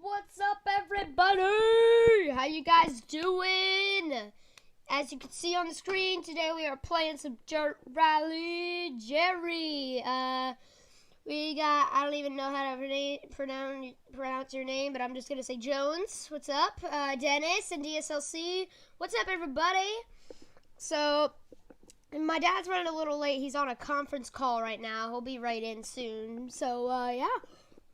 What's up, everybody? How you guys doing? As you can see on the screen, today we are playing some Dirt Rally Jerry. We got, I don't even know how to pronounce your name, but I'm just going to say Jones. What's up? Dennis and DSLC. What's up, everybody? So, my dad's running a little late. He's on a conference call right now. He'll be right in soon. So, yeah.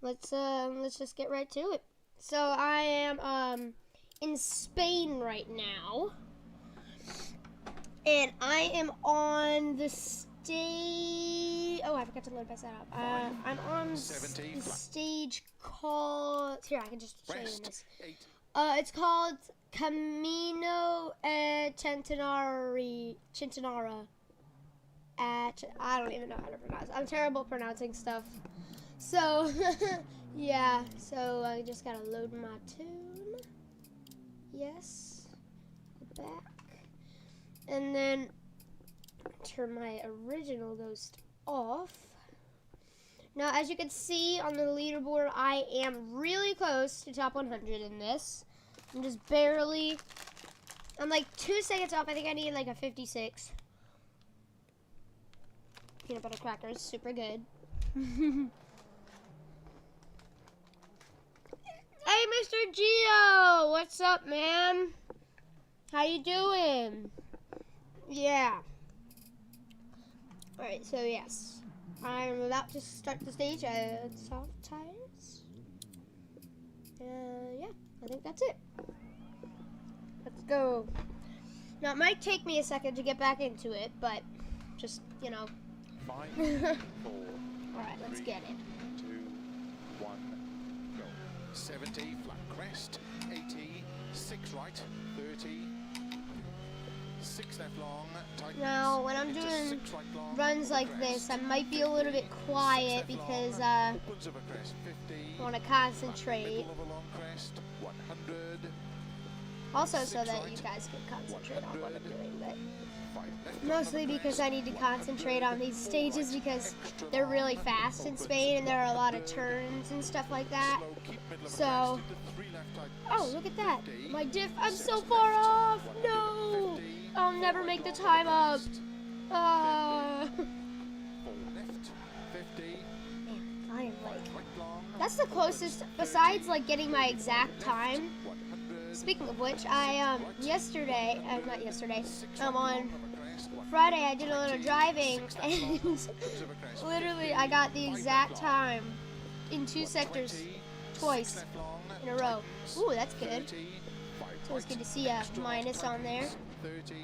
Let's just get right to it. So I am in Spain right now, and I am on the stage. Oh, I forgot to load that up. I'm on the stage called. Here, I can just show you this. It's called Camino Centenara. I don't even know how to pronounce it. I'm terrible at pronouncing stuff. So, yeah, so I just gotta load my tune. Yes. Go back. And then turn my original ghost off. Now, as you can see on the leaderboard, I am really close to top 100 in this. I'm just barely, I'm like 2 seconds off. I think I need like a 56. Peanut butter crackers, super good. Hey, Mr. Geo! What's up, man? How you doing? Yeah. Alright, so yes. I'm about to start the stage at soft tires. Yeah, I think that's it. Let's go. Now, it might take me a second to get back into it, but just, you know. 5, 4, Alright, let's get it. 2, 1, go. 70, flat crest, 80, 6 right, 30, 6 left long, tight. Now, when I'm doing runs like this, I might be a little bit quiet because I want to concentrate. Also, so that you guys can concentrate on what I'm doing, but mostly because I need to concentrate on these stages because they're really fast in Spain and there are a lot of turns and stuff like that. So, oh, look at that. My diff, I'm so far off. No, I'll never make the time up. Man, I am like, that's the closest, besides like getting my exact time. Speaking of which, on Friday I did a little driving and literally I got the exact time in 2 sectors twice in a row. Ooh, that's good. So it's good to see a minus on there. 30,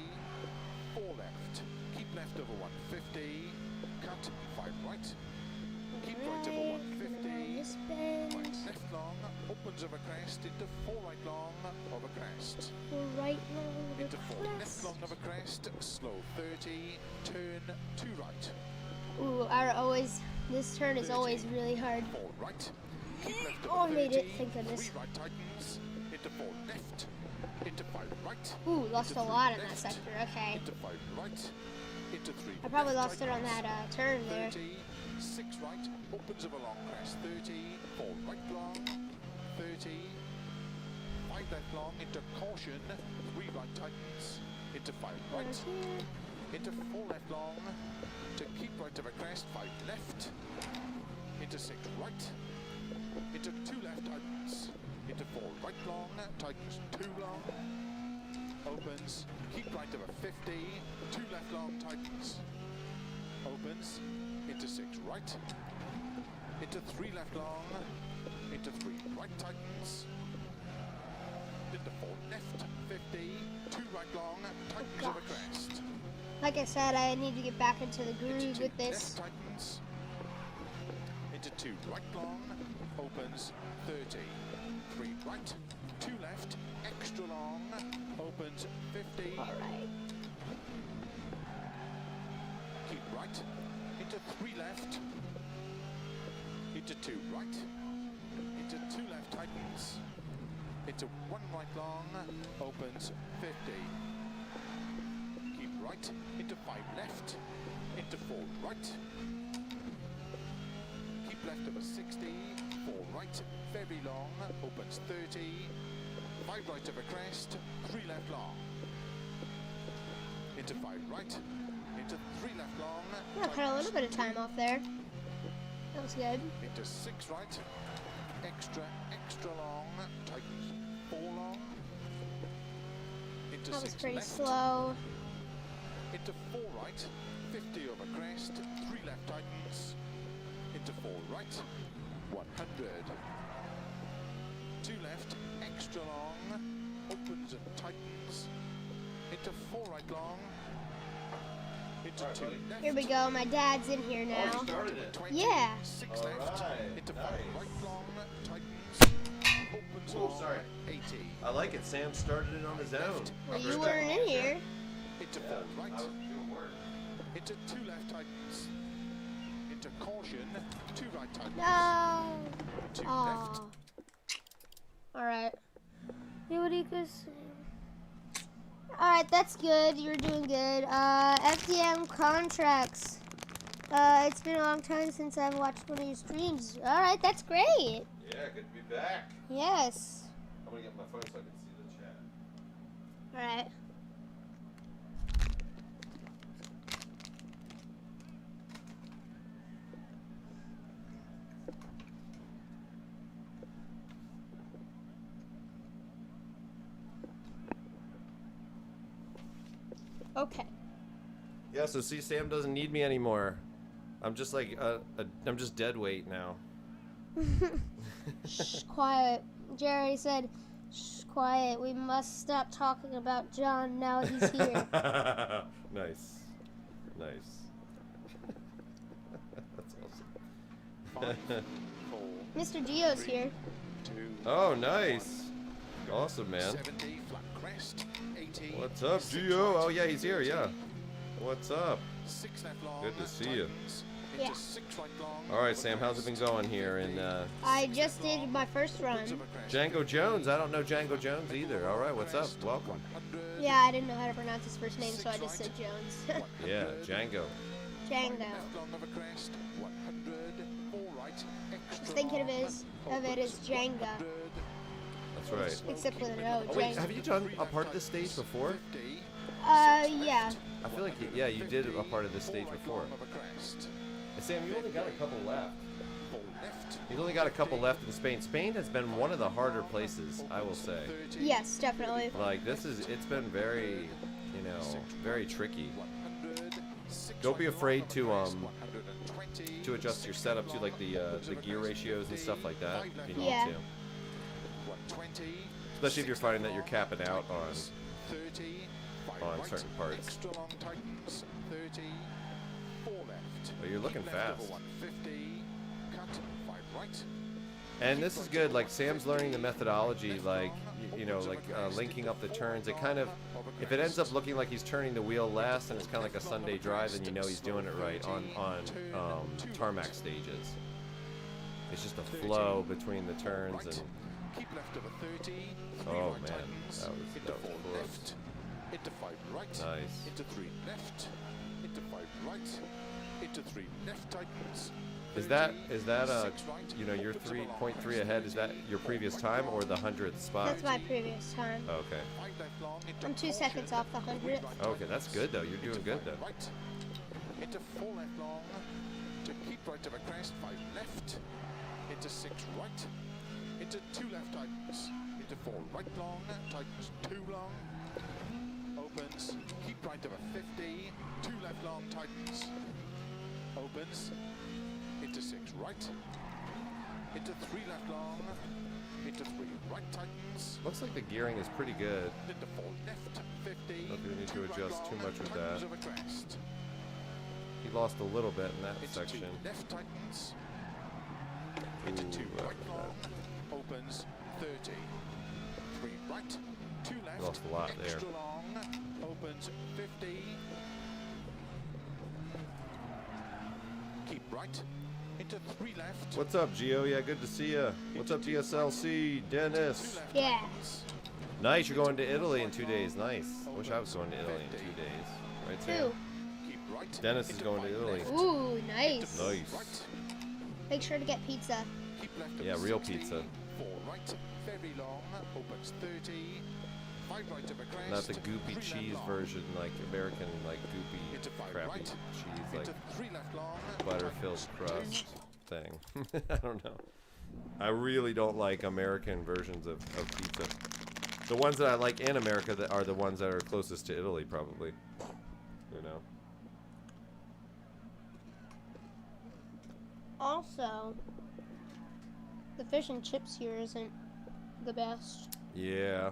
4 left, keep left over 150, cut 5 right, keep right over 150, 5 left long, opens over crest, into 4 right long, over crest. 4 right long, into 4 left long over crest, slow 30, turn 2 right. Ooh, this turn is always really hard. 4 right, keep left Oh, I over made 30, it, thank goodness. 3 right tightens, into 4 left, into 5 right. Ooh, lost into a 3 lot in that left, sector. Okay. Into 5 right. Into 3 I probably left, lost it on tightens. that turn there. 30, 6 right, opens of a long crest. 30, 4 right long. 30, 5 left long, into caution. 3 right tightens. Into 5 right. Into 4 left long. To keep right of a crest. 5 left. Into 6 right. Into 2 left tightens. Into 4 right long. Tightens 2 long. Opens. Keep right of a 50. 2 left long tightens. Opens. Into 6 right. Into 3 left long. Into 3 right tightens. Into 4 left 50. 2 right long tightens of a crest. Like I said, I need to get back into the groove Into 2 with this. left tightens. Into 2 right long. Opens 30. 3 right. 2 left. Extra long. Opens 50. All right. Keep right. Into 3 left. Into 2 right. Into 2 left tightens. Into 1 right long. Opens 50. Keep right. Into 5 left. Into 4 right. Keep left of a 60. 4 right. Very long. Opens 30. 5 right of a crest. 3 left long. Into 5 right. Into 3 left long. Yeah, cut a little bit of time off there. That was good. Into 6 right. Extra long. Tightens 4 long. Into That was 6 pretty left. slow. Into 4 right. 50 over crest. 3 left tightens. Into 4 right. 100. 2 left. Extra long. Opens and tightens. Into 4 right long. Into 2 left. Here we go. My dad's in here now. Oh, you started it. 20, Yeah. 6 All left. right, Into 5 nice. right long. Tightens. Opens Oh, long. sorry. 80. I like it. Sam started it on his own. Well, you weren't in here. Into 4 Yeah, right. I was doing work. Into 2 left tightens. Into caution. 2 right tightens. No. 2 left. Aw. All right. All right, that's good. You're doing good. FDM contracts. It's been a long time since I've watched one of your streams. All right, that's great. Yeah, good to be back. Yes. I'm gonna get my phone so I can see the chat. All right. Okay. Yeah, so see, Sam doesn't need me anymore. I'm just like I'm just dead weight now. Shh, quiet. Jerry said, shh, quiet. We must stop talking about John now he's here. Nice. That's awesome. 5, 4, Mr. Gio's here. 2, Oh, nice. Awesome, man. 70, flat crest. 80. What's up, 6 Gio? right, Oh, yeah, he's here, yeah. 30, What's up? 6 left long. Good to see you. tightens. Yeah. Into 6 right long. All right, Sam, how's it been going here? And I just did my first run. Django Jones. I don't know Django Jones either. All right, what's up? Welcome. Yeah, I didn't know how to pronounce his first name, so I just said Jones. Yeah, Django. Django. Left long of a crest. 100. 4 right. I Extra was thinking long. of it as Jenga, 100. That's right. except with an O. Oh, wait, Jenga. have you done a part of this stage before? 50. Yeah. I feel like, yeah, you did a part of this stage before. Sam, you only got a couple left. You've only got a couple left in Spain. Spain has been one of the harder places, I will say. Yes, definitely. Like, it's been very, very tricky. Don't be afraid to adjust your setup to like the gear ratios and stuff like that if you need Yeah. to. Especially if you're finding that you're capping out on certain parts. Extra long tightens. 30. 4 left. But you're looking Keep left fast. over 150. Cut. 5 right. And this is good. Like Sam's learning the methodology, like linking up the turns. It kind of, if it ends up looking like he's turning the wheel less and it's kind of like a Sunday drive, then you know he's doing it right on tarmac stages. It's just a flow between the turns and Keep left over 30. oh right man. tightens. tightens. That was Into 4 close. left. Into 5 right. Nice. Into 3 left. Into 5 right. Into 3 left tightens. Is that 30, 6 right, you know, you're opens of a long 3.3 ahead? Is that your previous time or the 100th spot? That's my previous time. Oh, okay. 5 left long, into I'm 2 caution, seconds off the 100th. Okay, that's good though. You're doing good though. Right. Into 4 left long. To keep right of a crest. 5 left. Into 6 right. Into 2 left tightens. Into 4 right long. Tightens 2 long. Opens. Keep right of a 50. 2 left long tightens. Opens. Into 6 right. Into 3 left long. Into 3 right tightens. Looks like the gearing is pretty good. Into 4 left. 50. Don't think we need to 2 right adjust too long, much with tightens that. of a crest. He lost a little bit in that Into section. 2 left tightens. Into 2 Ooh, right long. Opens 30. 3 right. 2 left. Lost a lot there. Extra long. Opens 50. Keep right. Into 3 left. What's up, Gio? Yeah, good to see ya. What's up, DSLC? Dennis. Yeah. Nice, you're going to Italy in 2 days. Nice. I wish I was going to Italy in 2 days. Right, Sam? 2. Keep right. Dennis is going to Italy. Ooh, nice. Nice. Make sure to get pizza. Keep left of Yeah, a real 60. pizza. 4 right. Very long. Opens 30. 5 right of a crest. Not the goopy 3 cheese left long. version, like American, like goopy, Into 5 crappy right. cheese, like Into 3 left long. butter-filled tightens. crust thing. I don't know. I really don't like American versions of pizza. The ones that I like in America that are the ones that are closest to Italy, probably. You know. Also, the fish and chips here isn't the best. Yeah.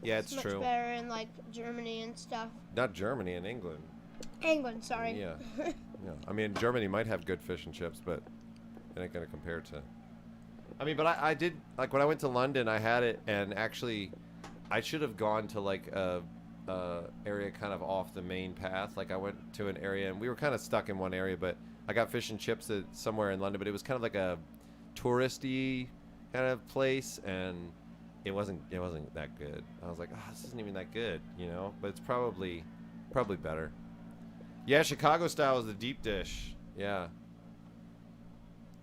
Yeah, it's much true. better in like Germany and stuff. Not Germany, in England. England, sorry. Yeah. Yeah. I mean, Germany might have good fish and chips, but it ain't gonna compare to. I mean, but I did, like, when I went to London, I had it, and actually, I should have gone to like a area kind of off the main path. Like, I went to an area, and we were kind of stuck in one area, but I got fish and chips at somewhere in London, but it was kind of like a touristy kind of place, and it wasn't that good. I was like, oh, this isn't even that good, you know. But it's probably better. Yeah, Chicago style is the deep dish. Yeah.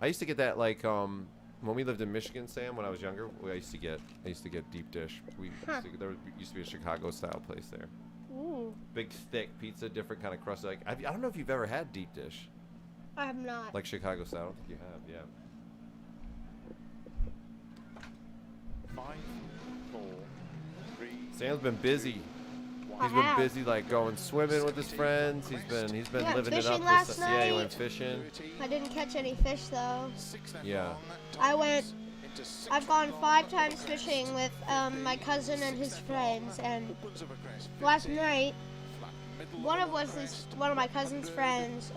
I used to get that, like, when we lived in Michigan, Sam, when I was younger, I used to get deep dish. There used to be a Chicago style place there. Ooh, Big thick pizza, different kind of crust. Like, I don't know if you've ever had deep dish, I have not. like Chicago style. I don't think you have. Yeah. 5, 4, 3. Sam's been busy. I He's been have. busy, like, going swimming with his friends. He's been went living it fishing up. last Yeah, he night. went fishing. I didn't catch any fish though. 6 left Yeah. long, I went. into 6 I've gone right 5 long, times opens fishing with my cousin and his 6 left long, friends, and opens of a crest, last 50, night flat middle one of of a Wesley's, crest, one of my cousin's 100, friends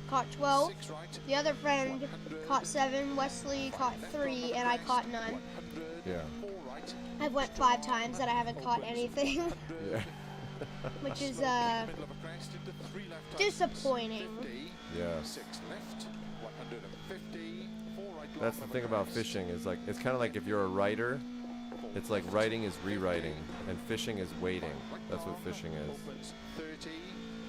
caught 12. 6 right, The other friend 100, caught 7. Wesley caught 3, and I caught none. 100, Yeah. 4 right, I've went 5 times and I haven't caught anything, 100, Yeah. which is middle of a crest, into 3 left tightens, disappointing. 50, Yeah. 6 left, 150, 4 right long That's the of a thing about crest, fishing is, like, it's kind of like if you're a writer, 4 it's like left, writing is rewriting 50, and fishing is waiting. right That's what long, fishing is. opens 30,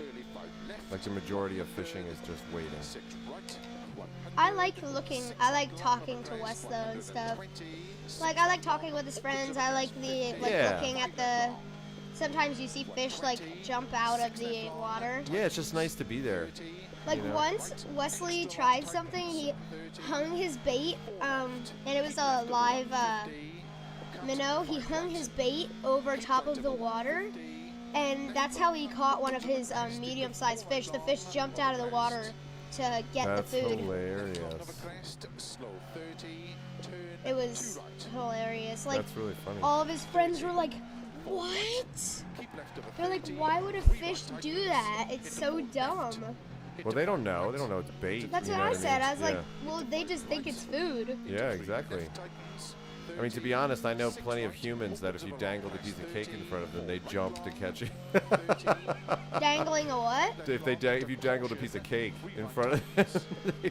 early 5 left, Like the majority of fishing is just waiting. 6 right, 100, I like talking to Wes though and stuff. 120, Like, I like talking with his friends. I like Yeah. looking at the. Sometimes you see fish like jump out of the water. Yeah, it's just nice to be there. Like You know? once Wesley tried something, he hung his bait, and it was a live minnow. He hung his bait over top of the water, and that's how he caught one of his medium-sized fish. The fish jumped out of the water to get That's the food. hilarious. It was hilarious. Like That's really funny. all of his friends were like, "What?" They're like, "Why would a fish do that? It's so dumb." Well, they don't know. They don't know it's bait. That's you what know I what said. mean? I was like, "Well, they just think it's food." Yeah, exactly. I mean, to be honest, I know plenty of humans that if you dangled a piece of cake in front of them, they jump to catch it. Dangling a what? If you dangled a piece of cake in front of them,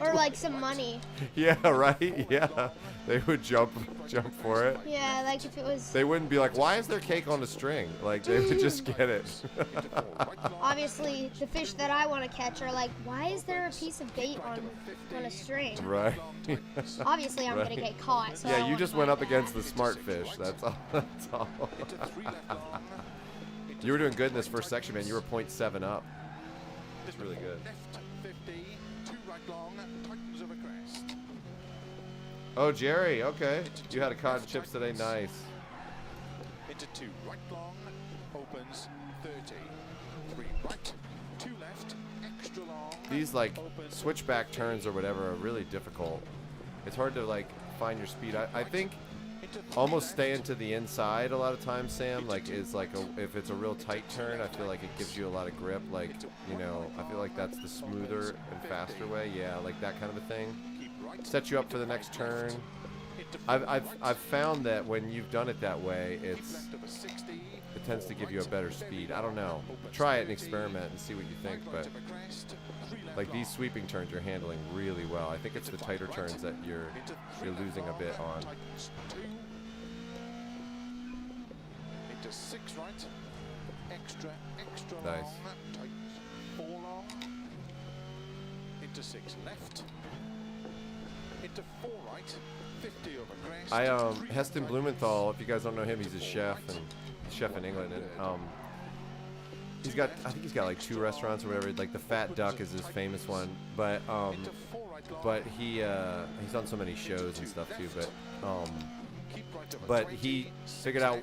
Or like some money. yeah, right. Yeah, they would jump for it. Yeah, like if it was. They wouldn't be like, "Why is there cake on a string?" Like they would just get it. Obviously, the fish that I want to catch are like, why is there a piece of bait on a string? Right. Obviously, I'm gonna get caught. So I Yeah, don't you wanna just went fight up that. against the smart fish. That's all. That's all. You were doing good in this first section, man. You were 0.7 up. It's really good. Oh, Jerry. Okay. You had a cotton chips today. Nice. Into 2 right long, opens 30. 3 right, 2 left, extra long. These like switchback turns or whatever are really difficult. It's hard to like find your speed. I think almost staying to the inside a lot of times, Sam, like is like if it's a real tight turn, I feel like it gives you a lot of grip. Like, you know, I feel like that's the smoother and faster way. Yeah, like that kind of a thing. Set you up for the next turn. I've found that when you've done it that way, it tends to give you a better speed. I don't know. Try it and experiment and see what you think. But like these sweeping turns, you're handling really well. I think it's the tighter turns that you're losing a bit on. Into 6 right, extra Nice. long, tight 4 long. Into 6 left. Into 4 right, 50 over crest. Heston Blumenthal, if you guys don't know him, he's a chef in England, and I think he's got like 2 restaurants or whatever. Like the Fat Duck is his famous one, but he's on so many shows and stuff too. But he figured out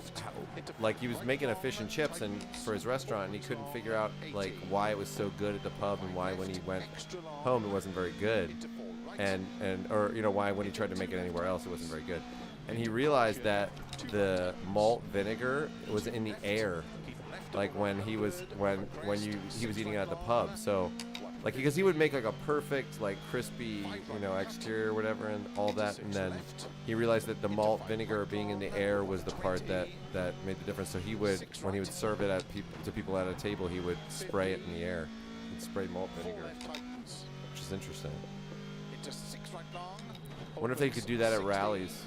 like he was making a fish and chips and for his restaurant, and he couldn't figure out like why it was so good at the pub and why when he went home it wasn't very good. Or you know, why when he tried to make it anywhere else it wasn't very good, and he realized that the malt vinegar was in the air, like when he was eating it at the pub. So like because he would make like a perfect like crispy, you know, exterior or whatever and all that, and then he realized that the malt vinegar being in the air was the part that made the difference. So he would, when he would serve it to people at a table, he would spray it in the air. He'd spray malt vinegar, which is interesting. I wonder if they could do that at rallies,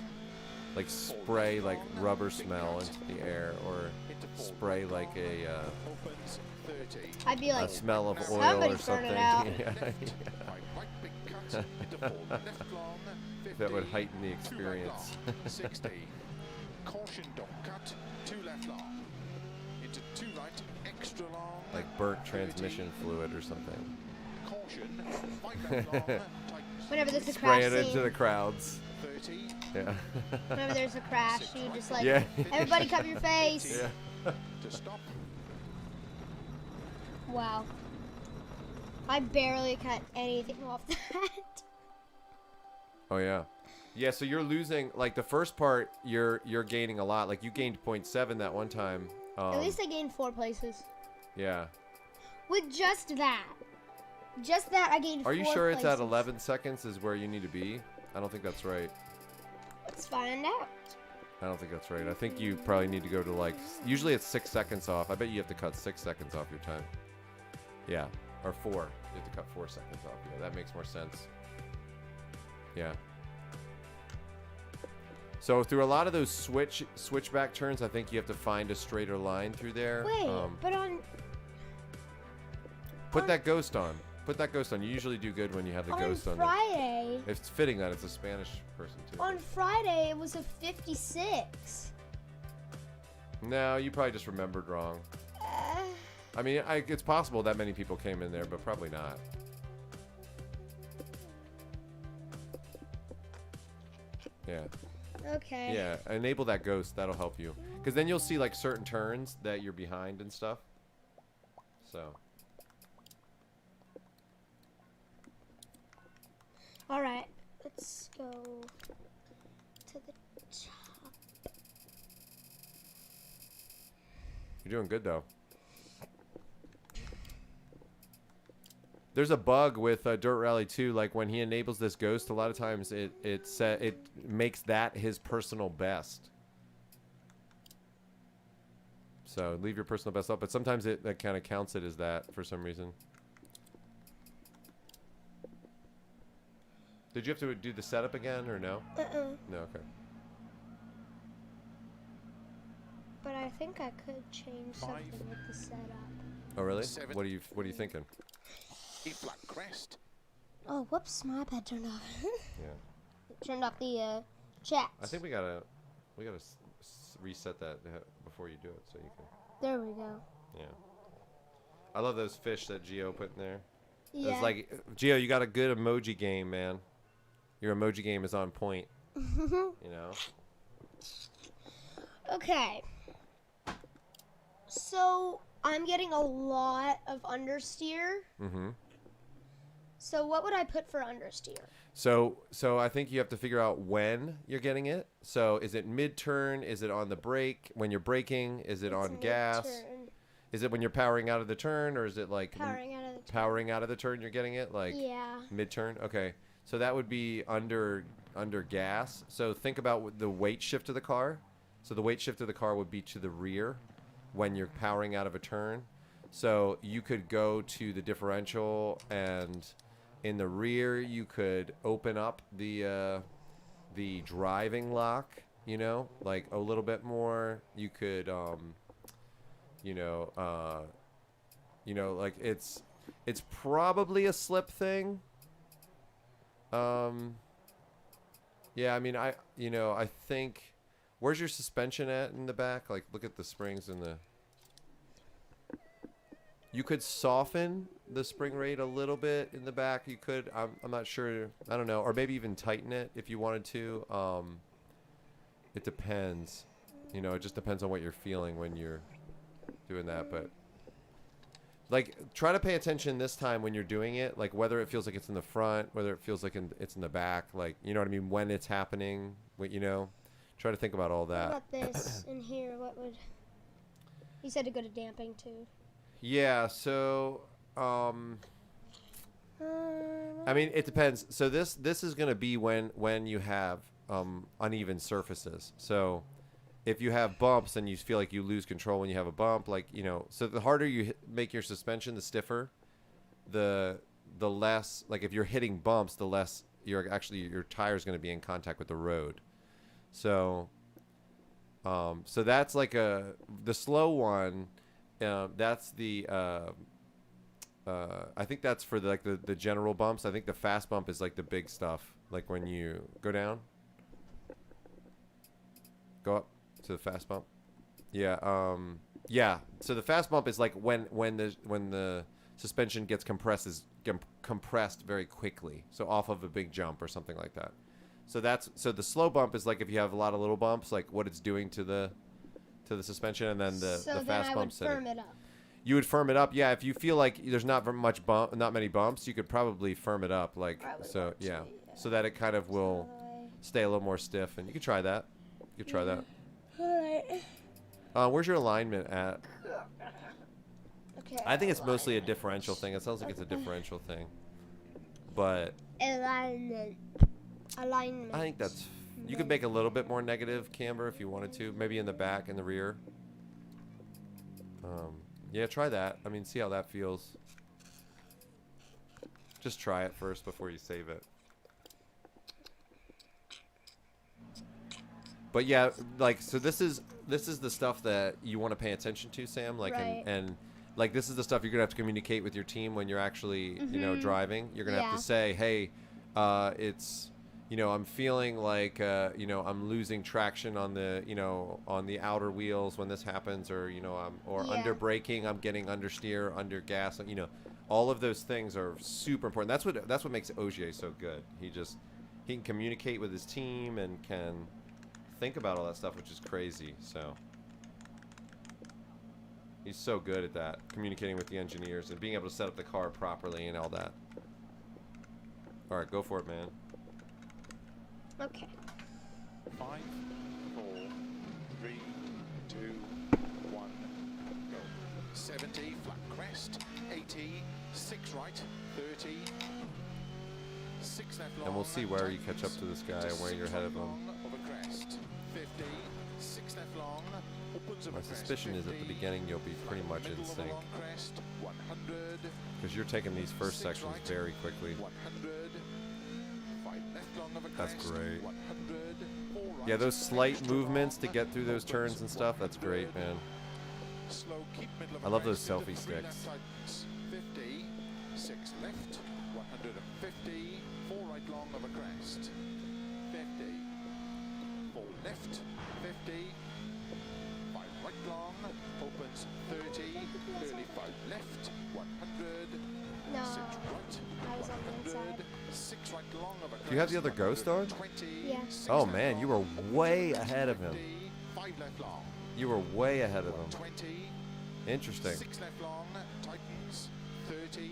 like spray like rubber smell into the air, or spray like I'd be like, a smell of oil somebody or burn something. it out. Yeah. That would heighten the experience. 60. Caution, don't cut. 2 left long. Into 2 right, extra long. Like burnt transmission fluid or something. Caution, 5 left long. Whenever there's a Spray crash it into scene, the crowds. 30. Yeah. whenever there's a crash, you just like, Yeah. everybody cover your face. Yeah. To stop. Wow. I barely cut anything off that. Oh yeah. Yeah, so you're losing like the first part you're gaining a lot. Like you gained 0.7 that one time. At least I gained 4 places. Yeah. With just that. Just that I gained 4 Are you places. sure it's at 11 seconds is where you need to be? I don't think that's right. Let's find out. I don't think that's right. I think you probably need to go to like, usually it's 6 seconds off. I bet you have to cut 6 seconds off your time. Yeah, or 4. You have to cut 4 seconds off. Yeah, that makes more sense. Yeah. So through a lot of those switchback turns, I think you have to find a straighter line through there. Wait, but on... Put that ghost on. Put that ghost on. You usually do good when you have the ghost on. On Friday... It's fitting that it's a Spanish person, too. On Friday, it was a 56. No, you probably just remembered wrong. I mean, it's possible that many people came in there, but probably not. Yeah. Okay. Yeah, enable that ghost. That'll help you. Because then you'll see, like, certain turns that you're behind and stuff. So. Alright, let's go to the top. You're doing good, though. There's a bug with Dirt Rally 2, like when he enables this ghost, a lot of times it makes that his personal best. So leave your personal best up, but sometimes that kind of counts it as that for some reason. Did you have to do the setup again or no? No, okay. But I think I could change something with the setup. Oh really? What are you thinking? E flat crest. Oh, whoops, my iPad turned off. Yeah. Turned off the chat. I think we gotta reset that before you do it, so you can. There we go. Yeah. I love those fish that Gio put in there. Yeah. It's like, Gio, you got a good emoji game, man. Your emoji game is on point. You know. Okay. So I'm getting a lot of understeer. Mm-hmm. So what would I put for understeer? So I think you have to figure out when you're getting it. So is it mid-turn? Is it on the brake when you're braking? Is it on gas? Mid-turn. Is it when you're powering out of the turn, or is it like Powering out of the turn. powering out of the turn? You're getting it like Yeah. mid-turn. Okay, so that would be under gas. So think about the weight shift of the car. So the weight shift of the car would be to the rear when you're powering out of a turn. So you could go to the differential, and in the rear you could open up the driving lock, you know, like a little bit more. You could like it's probably a slip thing. Yeah, I mean, I think, where's your suspension at in the back? Like, look at the springs in the. You could soften the spring rate a little bit in the back. You could. I'm not sure. I don't know. Or maybe even tighten it if you wanted to. It depends. You know, it just depends on what you're feeling when you're doing that. But like, try to pay attention this time when you're doing it. Like, whether it feels like it's in the front, whether it feels like it's in the back. Like, you know what I mean? When it's happening. You know. Try to think about all that. What about this in here? What would... You said to go to damping, too. Yeah, so, I mean, it depends. So this is going to be when you have uneven surfaces. So if you have bumps and you feel like you lose control when you have a bump, like, you know, so the harder you make your suspension, the stiffer, the less, like if you're hitting bumps, the less your tire is going to be in contact with the road. So that's like the slow one. That's the I think that's for the general bumps. I think the fast bump is like the big stuff. Like when you go down, go up to the fast bump. Yeah. Yeah. So the fast bump is like when the suspension gets compressed very quickly. So off of a big jump or something like that. So the slow bump is like if you have a lot of little bumps, like what it's doing to the suspension, and then the fast bump setting. Firm it up. You would firm it up, yeah. If you feel like there's not many bumps, you could probably firm it up, like so, yeah, so that it kind of will stay a little more stiff, and you could try that. You could try that. All right. Where's your alignment at? Okay. I think it's mostly a differential thing. It sounds like it's a differential thing, but Alignment. I think that's. You could make a little bit more negative camber if you wanted to, maybe in the back and the rear. Yeah, try that. I mean, see how that feels. Just try it first before you save it. But yeah, like, so this is the stuff that you want to pay attention to, Sam. Like, right. and like, this is the stuff you're gonna have to communicate with your team when you're actually, you know, driving. You're gonna have to say, hey, it's. You know, I'm feeling like, you know, I'm losing traction on the, you know, on the outer wheels when this happens, or, you know, under braking, I'm getting understeer, under gas, you know, all of those things are super important. That's what makes Ogier so good. He can communicate with his team and can think about all that stuff, which is crazy. So he's so good at that, communicating with the engineers and being able to set up the car properly and all that. All right, go for it, man. Okay. 5, 4, 3, 2, 1, go. 70, flat crest, 80, 6 right, 30, 6 left long. And we'll see where you catch up to this guy and where you're ahead of him. Over crest, 50, 6 left long, opens of My a crest, suspicion is at the 50, beginning you'll be pretty much in middle of a sync. long crest, 100, Because you're taking these first 6 sections right, very quickly. 100, 5 left long of a That's crest, great. 100, 4 right, Yeah, those slight extra movements to long, get through those turns and stuff, that's great, man. slow, keep middle of I a love those crest into selfie 3 left sticks. tightens, 50, 6 left, 150, 4 right long of a crest, 50, 4 left, 50, 5 right long, opens 30, early 5 left, 100, No, 6 right, I was on the inside. 100, 6 right long of a crest. Do you have the other ghost on? 20, Yeah. 6 Oh left man, you long, were way ahead of him. 50, 5 left long, You were way ahead of him. 20, Interesting. 6 left long, tightens, 30,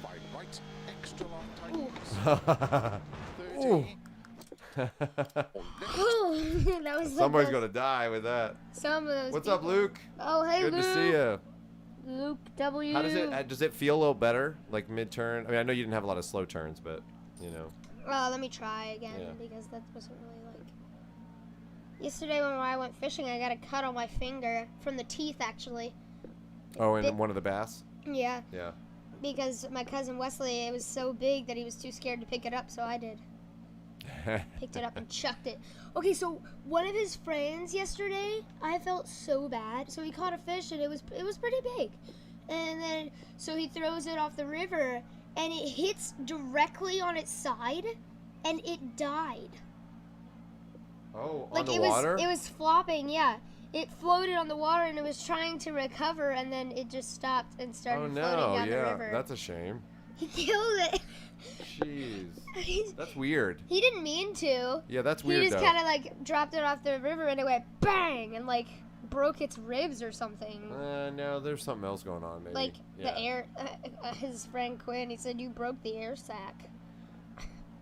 5 right, extra long tightens, 30, Ooh. That was so Somebody's good. gonna die with that. Some of those. What's up, people. Luke? Oh, hey, Good Luke. to see you. Luke W. How does it feel a little better, like mid-turn? I mean, I know you didn't have a lot of slow turns, but you know. Let me try again Yeah. because that wasn't really like. Yesterday when I went fishing, I got a cut on my finger from the teeth actually. Oh, and bit- one of the bass. Yeah, Yeah. because my cousin Wesley, it was so big that he was too scared to pick it up, so I did. Picked it up and chucked it. Okay, so one of his friends yesterday, I felt so bad. So he caught a fish and it was pretty big. And then so he throws it off the river and it hits directly on its side and it died. Oh, Like on the water? it was flopping, yeah. It floated on the water and it was trying to recover and then it just stopped and started Oh floating no, down the yeah, river. that's a shame. He killed it. Jeez, that's weird. He didn't mean to. Yeah, that's He weird just though. kind of like dropped it off the river and it went bang and like broke its ribs or something. No, there's something else going on. Maybe. Like yeah. the air, his friend Quinn, he said you broke the air sac.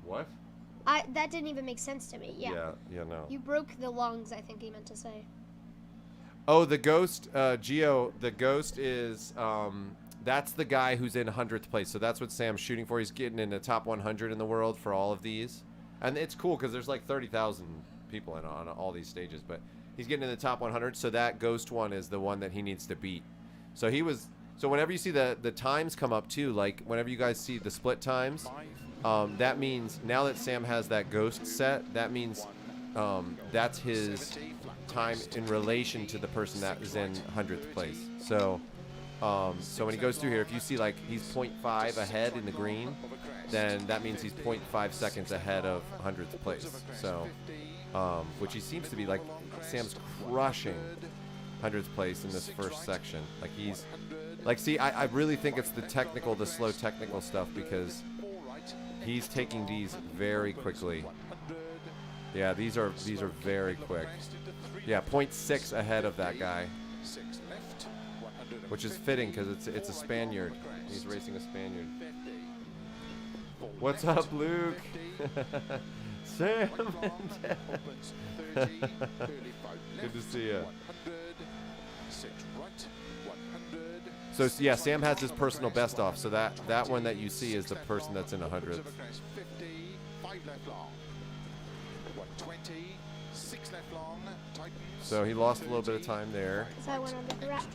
What? That didn't even make sense to me. Yeah. Yeah, no. You broke the lungs, I think he meant to say. Oh, the ghost, Geo. The ghost is that's the guy who's in 100th place. So that's what Sam's shooting for. He's getting in the top 100 in the world for all of these, and it's cool because there's like 30,000 people in on all these stages. But he's getting in the top 100. So that ghost one is the one that he needs to beat. So he was. So whenever you see the times come up too, like whenever you guys see the split times, that means now that Sam has that ghost set, that means that's his time in relation to the person that is in 100th place. So so when he goes through here, if you see like he's 0.5 ahead in the green, then that means he's 0.5 seconds ahead of 100th place. So which he seems to be like Sam's crushing 100th place in this first section. Like he's like, see, I really think it's the slow technical stuff because he's taking these very quickly. Yeah, these are very quick. Yeah, 0.6 ahead of that guy, which is fitting because it's a Spaniard. He's racing a Spaniard. What's up, Luke? Sam. Good to see you. So yeah, Sam has his personal best off. So that one that you see is the person that's in 100th. So he lost a little bit of time there. So I went on the ground.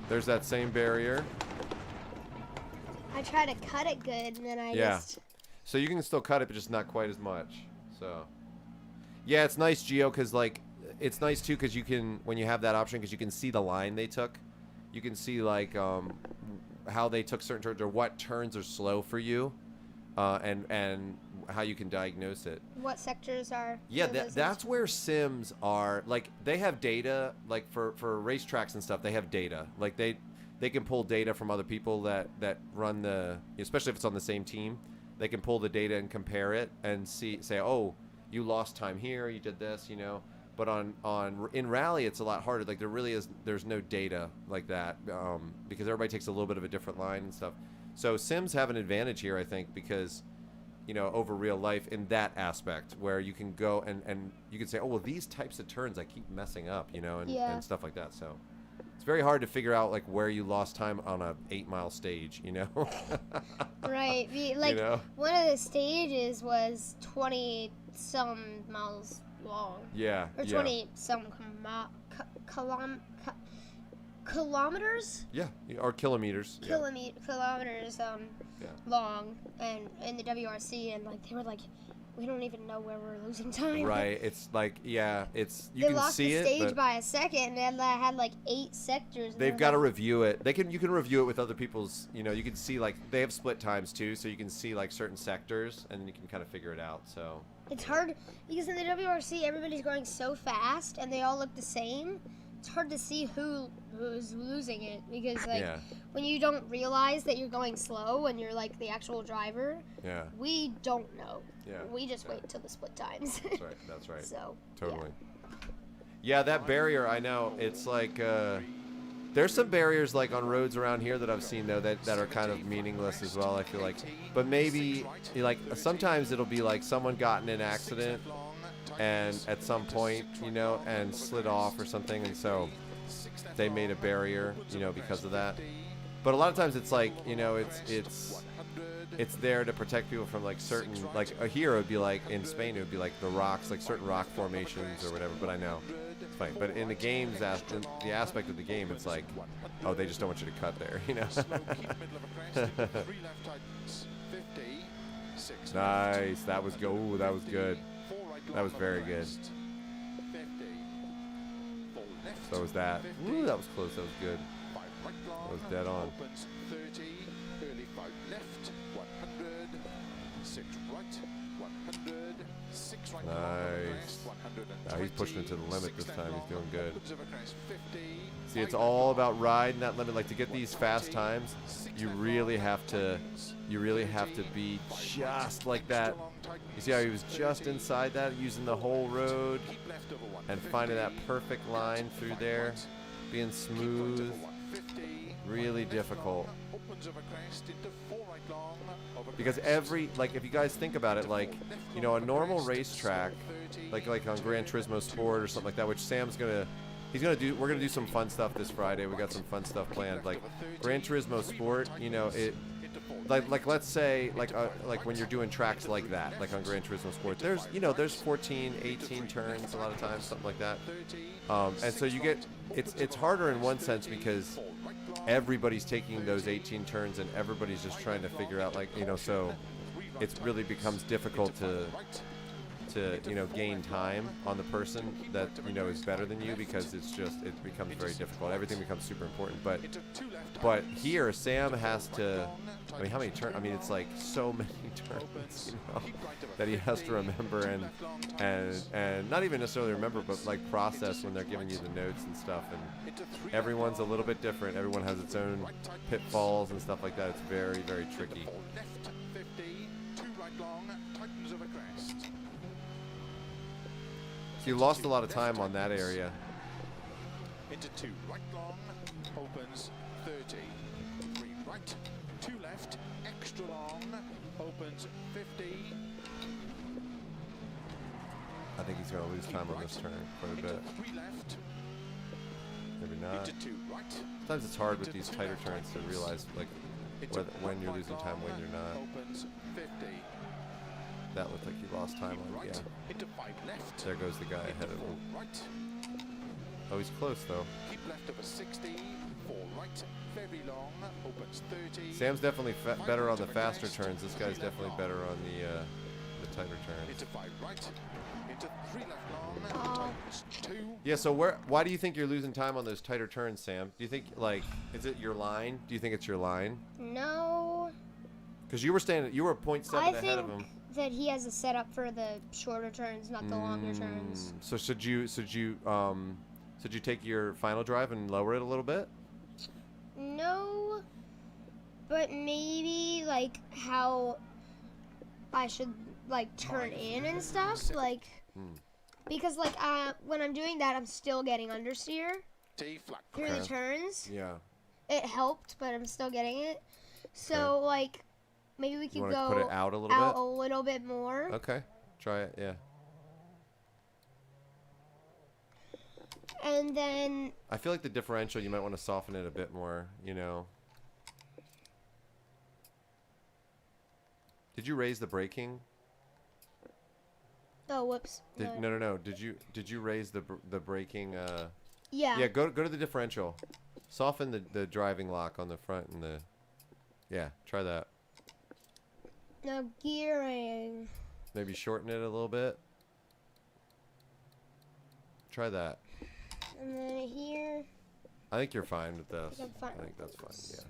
There's that same barrier. I tried to cut it good and then I Yeah. just. So you can still cut it, but just not quite as much. So yeah, it's nice, Geo, because like it's nice too because you can, when you have that option, because you can see the line they took. You can see like how they took certain turns or what turns are slow for you, and how you can diagnose it. What sectors are? Yeah, so those that's where sims are. Like they have data, like for racetracks and stuff. They have data. Like they can pull data from other people that run the, especially if it's on the same team. They can pull the data and compare it and say, oh, you lost time here, you did this, you know. But in rally, it's a lot harder. Like there's no data like that because everybody takes a little bit of a different line and stuff. So sims have an advantage here, I think, because you know, over real life in that aspect where you can go and you can say, oh well, these types of turns I keep messing up, you know, and stuff like that. So it's it's very hard to figure out like where you lost time on a 8-mile stage, you know. Right. Like, you know? one of the stages was 20 some miles long. Yeah. Or 20 some kilometers. Yeah, or kilometers. Kilometers long, and in the WRC, and like they were like, we don't even know where we're losing time. Right. It's like, yeah, it's you they can lost see the it. stage But by a second, and they had like 8 sectors. they've got to review it. You can review it with other people's. You know, you can see like they have split times too, so you can see like certain sectors, and then you can kind of figure it out. So it's hard because in the WRC everybody's going so fast, and they all look the same. It's hard to see who's losing it because like when you don't realize that you're going slow when you're like the actual driver. Yeah. We don't know. Yeah. We just wait till the split times. That's right. That's right. So totally. Yeah, that barrier. I know. It's like there's some barriers like on roads around here that I've seen though that are kind of meaningless as well. I feel like, but maybe like sometimes it'll be like someone got in an accident and at some point, you know, and slid off or something, and so they made a barrier, you know, because of that. But a lot of times it's like, you know, it's there to protect people from like certain, like here it would be like in Spain it would be like the rocks, like certain rock formations or whatever. But I know it's fine. But in the games, the aspect of the game, it's like, oh, they just don't want you to cut there, you know. Nice. That was good. Ooh, that was good. That was very good. So was that. Ooh, that was close. That was good. That was dead on. Nice. Now he's pushing it to the limit this time. He's doing good. See, it's all about riding that limit. Like to get these fast times, you really have to be just like that. You see how he was just inside that, using the whole road and finding that perfect line through there, being smooth. Really difficult. Because like if you guys think about it, like, you know, a normal racetrack, like on Gran Turismo Sport or something like that, which we're gonna do some fun stuff this Friday. We got some fun stuff planned. Like Gran Turismo Sport, you know, like let's say like when you're doing tracks like that, like on Gran Turismo Sport, there's 14, 18 turns a lot of times, something like that. And so you get it's harder in one sense because everybody's taking those 18 turns and everybody's just trying to figure out, like, you know, so it really becomes difficult to you know, gain time on the person that, you know, is better than you, because it becomes very difficult. Everything becomes super important. But here Sam has to, I mean, how many turns? I mean, it's like so many turns, you know, that he has to remember and not even necessarily remember, but like process when they're giving you the notes and stuff. And everyone's a little bit different. Everyone has its own pitfalls and stuff like that. It's very, very tricky. So you lost a lot of time on that area. Into 2 right long, opens 30. 3 right, 2 left, extra long, opens 50. I think he's going to lose time on this turn quite a bit. 3 left. Maybe not. Into 2 right. Sometimes it's hard with these tighter turns to realize like when you're losing time, when you're not. Opens 50. That looked like he lost time on, yeah. Into 5 left. There goes the guy ahead of him. Right. Oh, he's close though. Keep left over 60. 4 right. Very long. Opens 30. Sam's definitely better on the faster turns. This guy's definitely better on the tighter turns. Into 5 right. Into 3 left long. Tightens 2. Yeah. So why do you think you're losing time on those tighter turns, Sam? Do you think, like, is it your line? Do you think it's your line? No. Because you were 0.7 ahead of him. That he has a setup for the shorter turns, not the longer turns. So should you take your final drive and lower it a little bit? No, but maybe like how I should like turn in and stuff, like because like when I'm doing that, I'm still getting understeer through the turns. Yeah. It helped, but I'm still getting it. So like. Maybe we could go put it out a little bit more. Okay, try it. Yeah. And then I feel like the differential, you might want to soften it a bit more, you know. Did you raise the braking? oh, whoops. No. Did you raise the braking? Yeah. Yeah. Go to the differential. Soften the driving lock on the front and the. Yeah. Try that. Now gearing. Maybe shorten it a little bit. Try that. And then here. I think you're fine with this. I'm fine I think with that's this. fine. Yeah.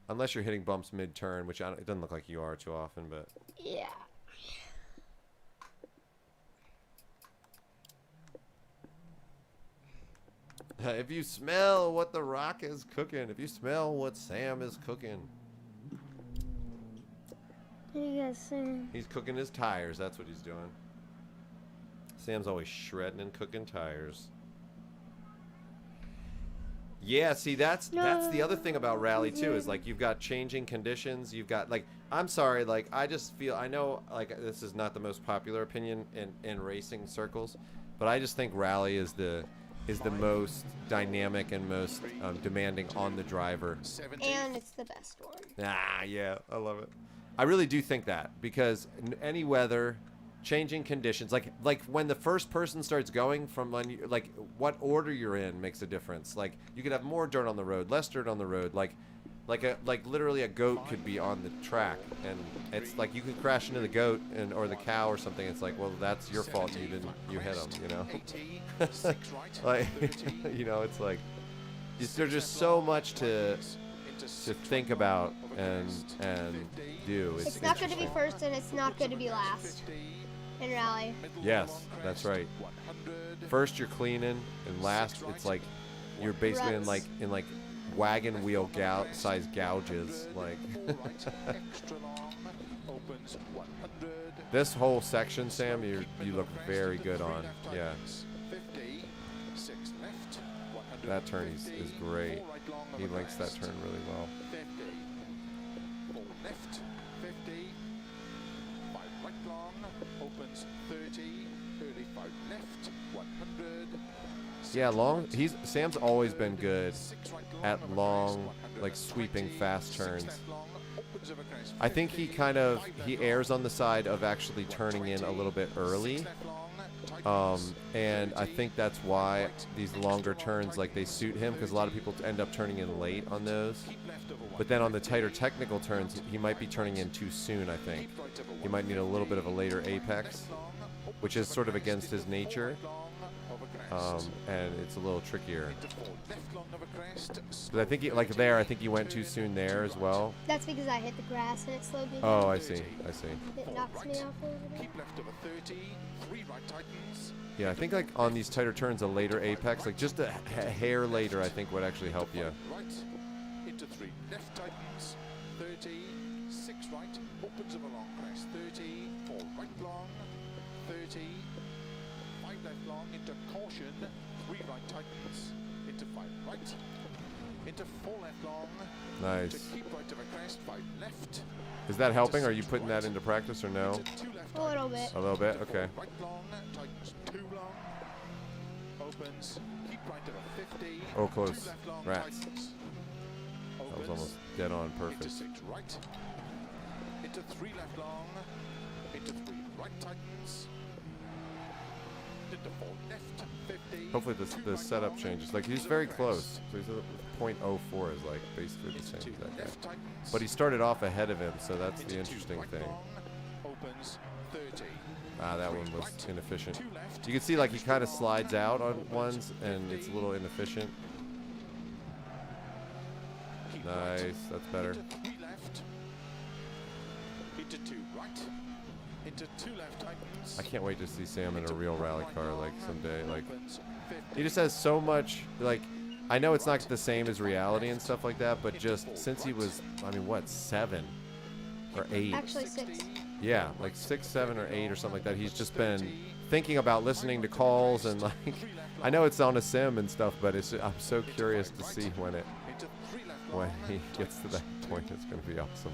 Unless you're hitting bumps mid-turn, which it doesn't look like you are too often, but. Yeah. If you smell what the Rock is cooking, if you smell what Sam is cooking. What do you guys think? He's cooking his tires. That's what he's doing. Sam's always shredding and cooking tires. Yeah, see, that's the other thing about rally too, is like you've got changing conditions. You've got like, I'm sorry, like I just feel, I know like this is not the most popular opinion in racing circles, but I just think rally is the most dynamic and most demanding on the driver. And it's the best one. Ah, yeah, I love it. I really do think that, because any weather, changing conditions, like when the first person starts going from when you, like what order you're in makes a difference. Like you could have more dirt on the road, less dirt on the road. Like literally a goat could be on the track, and it's like you could crash into the goat or the cow or something. It's like, well, that's your fault. You hit them, you know. Like you know, it's like there's just so much to think about and do. It's not going to be first and it's not going to be last in rally. Yes, that's right. First you're cleaning, and last it's like you're basically in like wagon wheel size gouges. Like this whole section, Sam, you look very good on. Yeah. That turn is great. He links that turn really well. Left 50, 5 right long, opens 30, 35 left, 100. Yeah, Sam's always been good at long, like sweeping fast turns. I think he errs on the side of actually turning in a little bit early. And I think that's why these longer turns, like, they suit him, because a lot of people end up turning in late on those. But then on the tighter technical turns, he might be turning in too soon, I think. He might need a little bit of a later apex, which is sort of against his nature. And it's a little trickier. But I think I think he went too soon there as well. That's because I hit the grass and it slowed me down. Oh, I see. It knocks me off a little bit. Keep left over 30, 3 right tightens. Yeah, I think like on these tighter turns, a later apex, like just a hair later, I think would actually help you. Right, into 3 left tightens, 30, 6 right, opens of a long crest, 30, 4 right long, 30, 5 left long, into caution, 3 right tightens, into 5 right, into 4 left long, Nice. to keep right of a crest, 5 left. Is that helping? Are you putting that into practice or no? A little bit. A little bit? Okay. Right long, tightens 2 long, opens, keep right of a 50. Oh, 2 close. left long, Rats. tightens, That was opens, almost dead on into perfect. 6 right, into 3 left long, into 3 right tightens, into 4 left, 50. Hopefully the setup changes. Like, he's very close. So he's at 0.04 is like basically the same as that guy. But he started off ahead of him, so that's the interesting thing. Opens 30. Ah, that one was inefficient. You can see like he kind of slides out on ones, and it's a little inefficient. Nice, that's better. Into 3 left, into 2 right, into 2 left tightens. I can't wait to see Sam in a real rally car like someday. Like, Opens 50. he just has so much, like, I know it's not the same as reality and stuff like that, but just since he was, I mean, what, 7 or 8? Actually 6. Yeah, like 6, 7, or 8 or something like that. He's just been thinking about listening to calls and like, I know it's on a sim and stuff, but I'm so curious to see when he gets to that point. It's going to be awesome.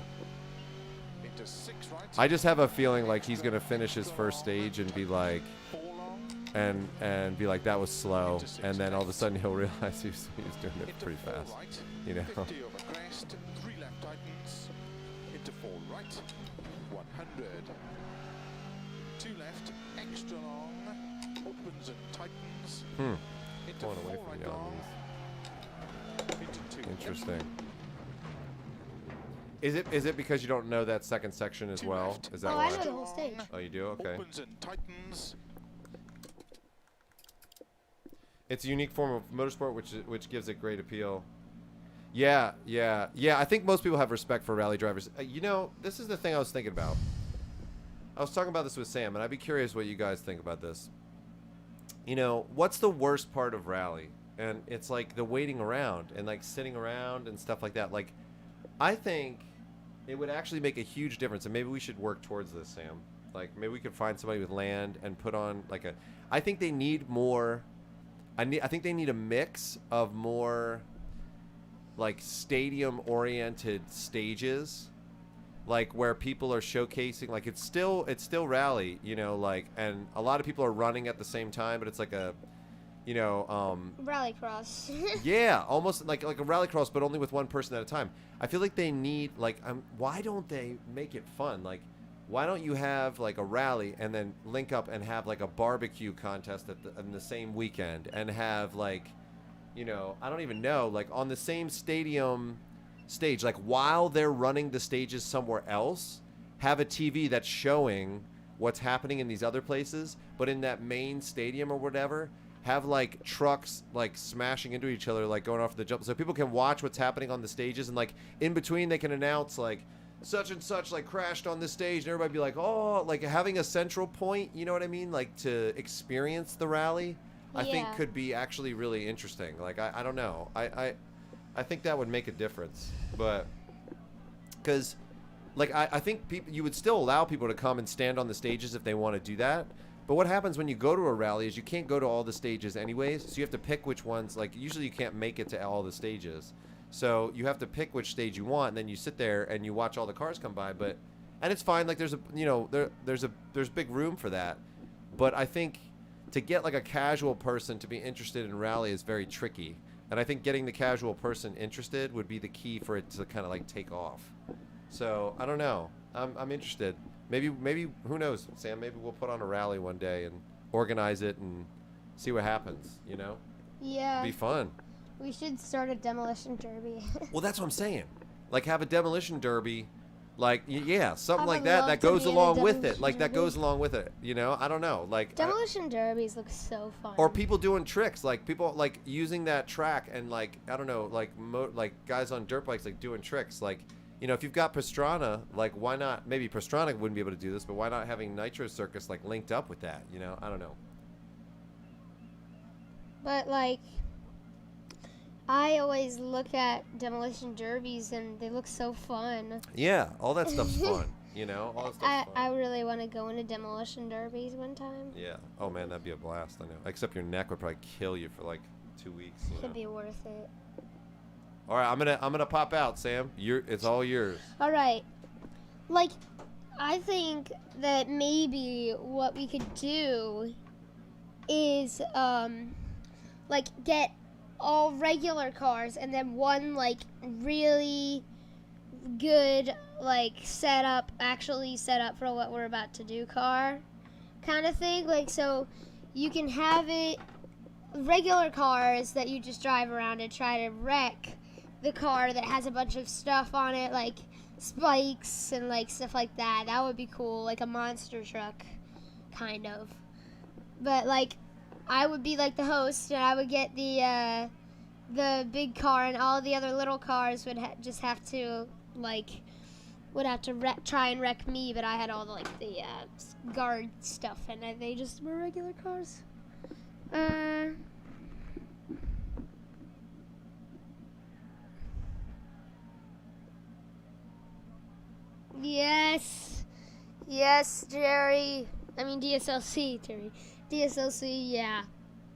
Into 6 right, I just have a feeling like he's going to finish his first stage and be like, 4 long, and be like, that was slow, and then all of a sudden he'll realize he's doing it pretty fast, you know. 50 over crest, 3 left tightens, into 4 right, 100. 2 left, extra long, opens and tightens, into Going 4 away from right you on long, into 2 Interesting. Is it because you don't know that second section as well? Is that Oh, why? I know the whole stage. Oh, you do? Okay. Opens and tightens. It's a unique form of motorsport, which gives it great appeal. Yeah. I think most people have respect for rally drivers. You know, this is the thing I was thinking about. I was talking about this with Sam, and I'd be curious what you guys think about this. You know, what's the worst part of rally? And it's like the waiting around and like sitting around and stuff like that. Like, I think it would actually make a huge difference, and maybe we should work towards this, Sam. Like, maybe we could find somebody with land and put on like a. I think they need more. I think they need a mix of more like stadium-oriented stages, like where people are showcasing. Like it's still rally, you know, like, and a lot of people are running at the same time, but it's like a, you know, Rallycross. yeah, almost like a rallycross, but only with one person at a time. I feel like they need like, why don't they make it fun? Like, why don't you have like a rally and then link up and have like a barbecue contest in the same weekend, and have like, you know, I don't even know, like on the same stadium stage, like while they're running the stages somewhere else, have a TV that's showing what's happening in these other places, but in that main stadium or whatever, have like trucks like smashing into each other, like going off the jump, so people can watch what's happening on the stages, and like in between they can announce like such and such like crashed on this stage, and everybody be like, oh, like having a central point, you know what I mean, like to experience the rally. I think could be actually really interesting. Like I don't know, I think that would make a difference, but because like I think you would still allow people to come and stand on the stages if they want to do that. But what happens when you go to a rally is you can't go to all the stages anyways, so you have to pick which ones. Like usually you can't make it to all the stages, so you have to pick which stage you want, and then you sit there and you watch all the cars come by. And it's fine. Like there's a, you know, there's big room for that. But I think to get like a casual person to be interested in rally is very tricky. And I think getting the casual person interested would be the key for it to kind of like take off. So I don't know. I'm interested. Maybe who knows, Sam? Maybe we'll put on a rally one day and organize it and see what happens. You know? Yeah. It'd be fun. We should start a demolition derby. Well, that's what I'm saying. Like have a demolition derby, like yeah, something I like would that. love That to goes be in a along with it. demolition Like that derby. goes along with it. You know? I don't know. Like Demolition derbies look so fun. or people doing tricks, like people like using that track and like I don't know, like guys on dirt bikes like doing tricks. Like, you know, if you've got Pastrana, like why not? Maybe Pastrana wouldn't be able to do this, but why not having Nitro Circus like linked up with that? You know, I don't know. But like, I always look at demolition derbies and they look so fun. Yeah, all that stuff's fun. You know, all that stuff's fun. I really want to go into demolition derbies one time. Yeah. Oh man, that'd be a blast. I know. Except your neck would probably kill you for like 2 weeks. You know? Could be worth it. All right, I'm gonna pop out, Sam. It's all yours. All right. Like, I think that maybe what we could do is like get all regular cars and then one like really good like actually set up for what we're about to do car kind of thing. Like, so you can have it regular cars that you just drive around and try to wreck the car that has a bunch of stuff on it, like spikes and like stuff like that. That would be cool, like a monster truck kind of. But like I would be like the host, and I would get the big car, and all the other little cars would just have to try and wreck me. But I had all the like the guard stuff, and they just were regular cars. Yes, Jerry. I mean DSLC, Terry. DSLC, yeah.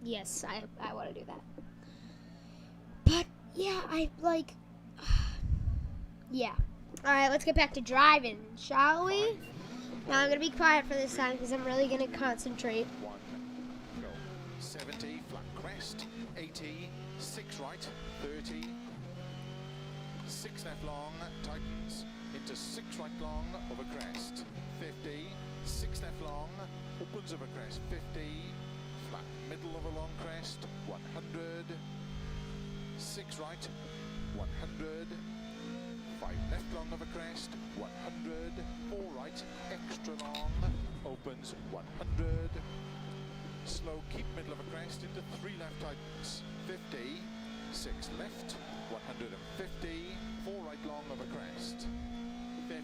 Yes, I want to do that. But, yeah, yeah. Alright, let's get back to driving, shall we? Now, I'm going to be quiet for this time because I'm really going to concentrate. 1, go. 70, flat crest, 80, 6 right, 30, 6 left long, tightens, into 6 right long, over crest, 50, 6 left long, opens over crest, 50, flat middle of a long crest, 100, 6 right, 100, 5 left long of a crest, 100, 4 right, extra long, opens 100, slow, keep middle of a crest, into 3 left tightens, 50, 6 left, 150, 4 right long of a crest, 50,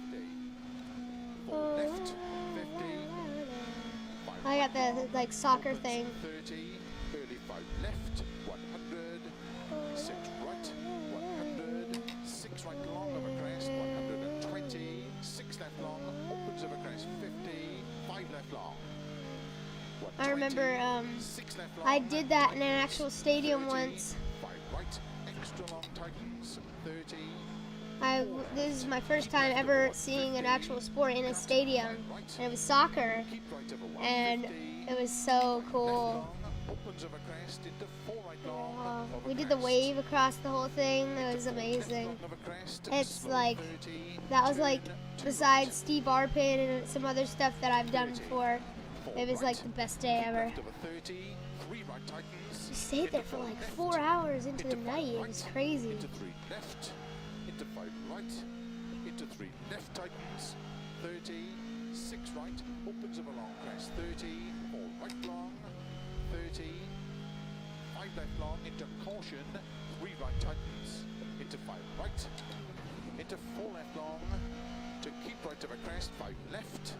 4 left, 50, 5 I got the like soccer opens, thing. 30, early 5 left, 100, 6 right, 100, 6 right long of a crest, 120, 6 left long, opens of a crest, 50, 5 left long. I remember 6 left long, I did that in an actual stadium 30, once. 5 right, extra long tightens, 30. This is my first time ever seeing an actual sport in a stadium, and it was soccer, Keep right over 150, and it was so left cool. long, opens of a crest into 4 right long, of a We did the crest. wave across the whole thing. It was amazing. It's like, that was like, besides Steve Arpin and some other stuff that I've done before, it was like the best day ever. We stayed there for like 4 hours into the night. It was crazy. Into 3 left, into 5 right, into 3 left tightens, 30, 6 right, opens of a long crest, 30, 4 right long, 30, 5 left long, into caution, 3 right tightens, into 5 right, into 4 left long, to keep right of a crest, 5 left,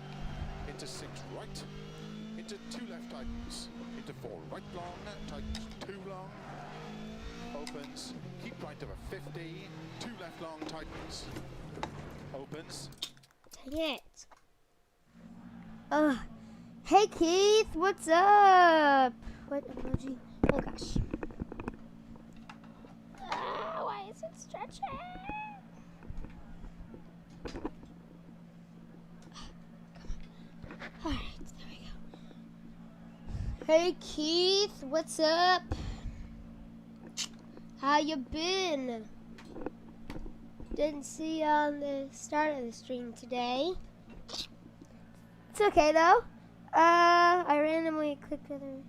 into 6 right, into 2 left tightens, into 4 right long, tightens 2 long, opens, keep right of a 50, 2 left long tightens, opens, Dang it. Hey Keith, what's up? What emoji? Oh gosh. Why is it stretching? Alright, there we go. Hey Keith, what's up? How you been? Didn't see you on the start of the stream today. It's okay though. I randomly clicked other.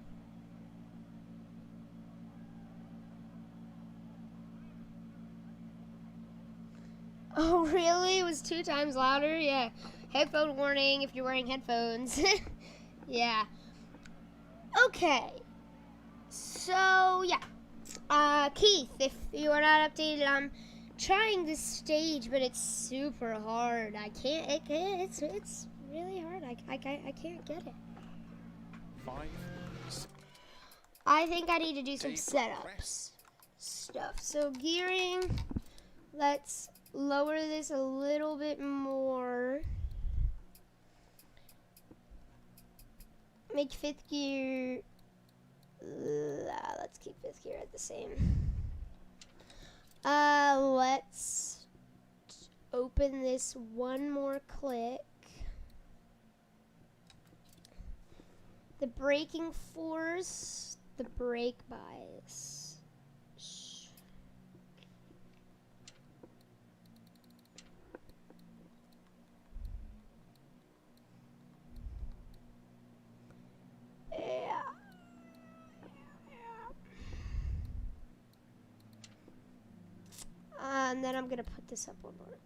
Oh really? It was 2 times louder? Yeah. Headphone warning if you're wearing headphones. Yeah. Okay. So yeah. Keith, if you are not updated, I'm trying this stage, but it's super hard. It's really hard. I can't get it. 5, I think I need to do some setups stuff. So gearing, let's lower this a little bit more. Make 5th gear, let's keep 5th gear at the same. Let's open this one more click. The braking force, the brake bias. Yeah. And then I'm gonna put this up one more.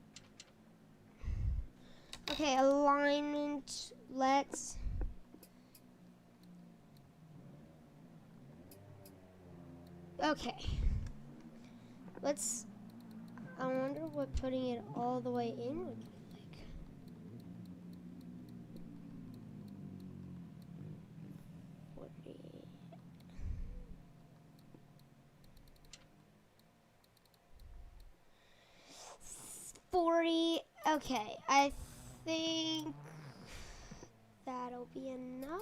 Okay, alignment, let's. Okay. Let's. I wonder what putting it all the way in would be like. $40. Okay, I think that'll be enough.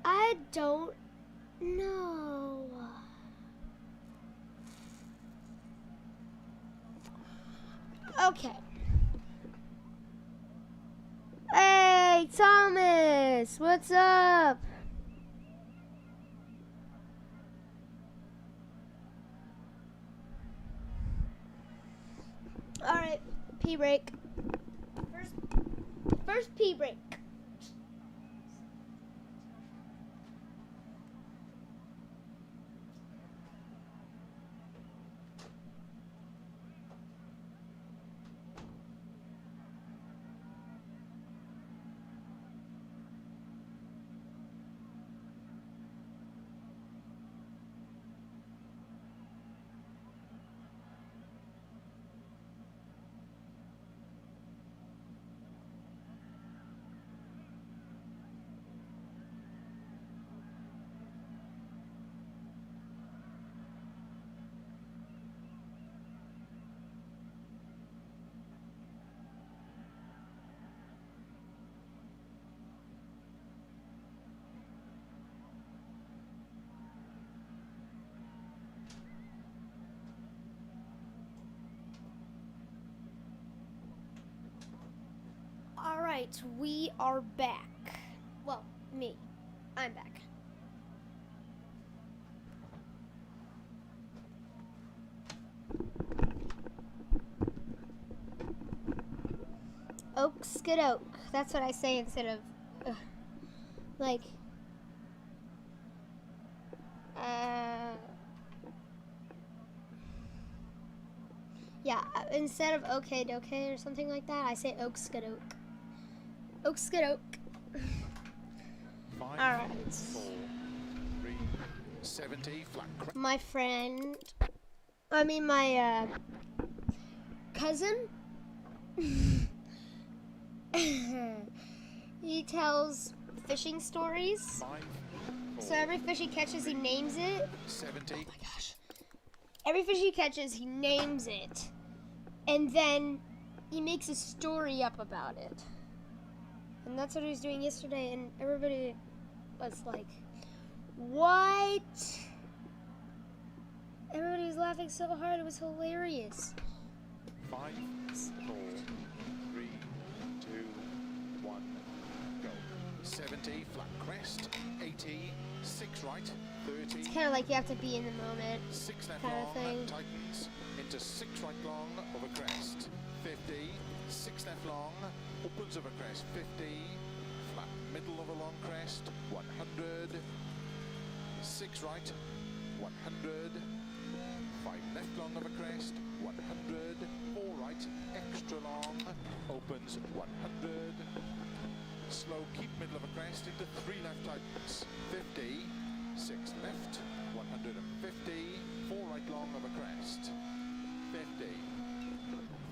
I don't know. Okay. Hey, Thomas, what's up? P brake. First P brake. Alright, we are back. Well, me. I'm back. Oak skid oak. That's what I say instead of like yeah, instead of okay doke or something like that, I say oak skid oak. Oak skid oak. 5, Alright. 4, 3, 70, flat. My friend, my cousin, he tells fishing stories. 5, 4, So every fish he catches, he names it. 70. Oh my gosh. Every fish he catches, he names it. And then he makes a story up about it. And that's what he was doing yesterday, and everybody was like, what? Everybody was laughing so hard, it was hilarious. 5, 4, 3, 2, 1, go. 70, flat crest. 80, 6 right. 30. It's kind of like you have to be in the moment. 6 left kind of long, thing. tightens into 6 right long over crest. 50, 6 left long, opens over crest. 50, flat middle of a long crest. 100, 6 right, 100, 5 left long over crest. 100, 4 right, extra long, opens 100. Slow, keep middle of a crest into 3 left tightens. 50, 6 left, 150, 4 right long of a crest. 50,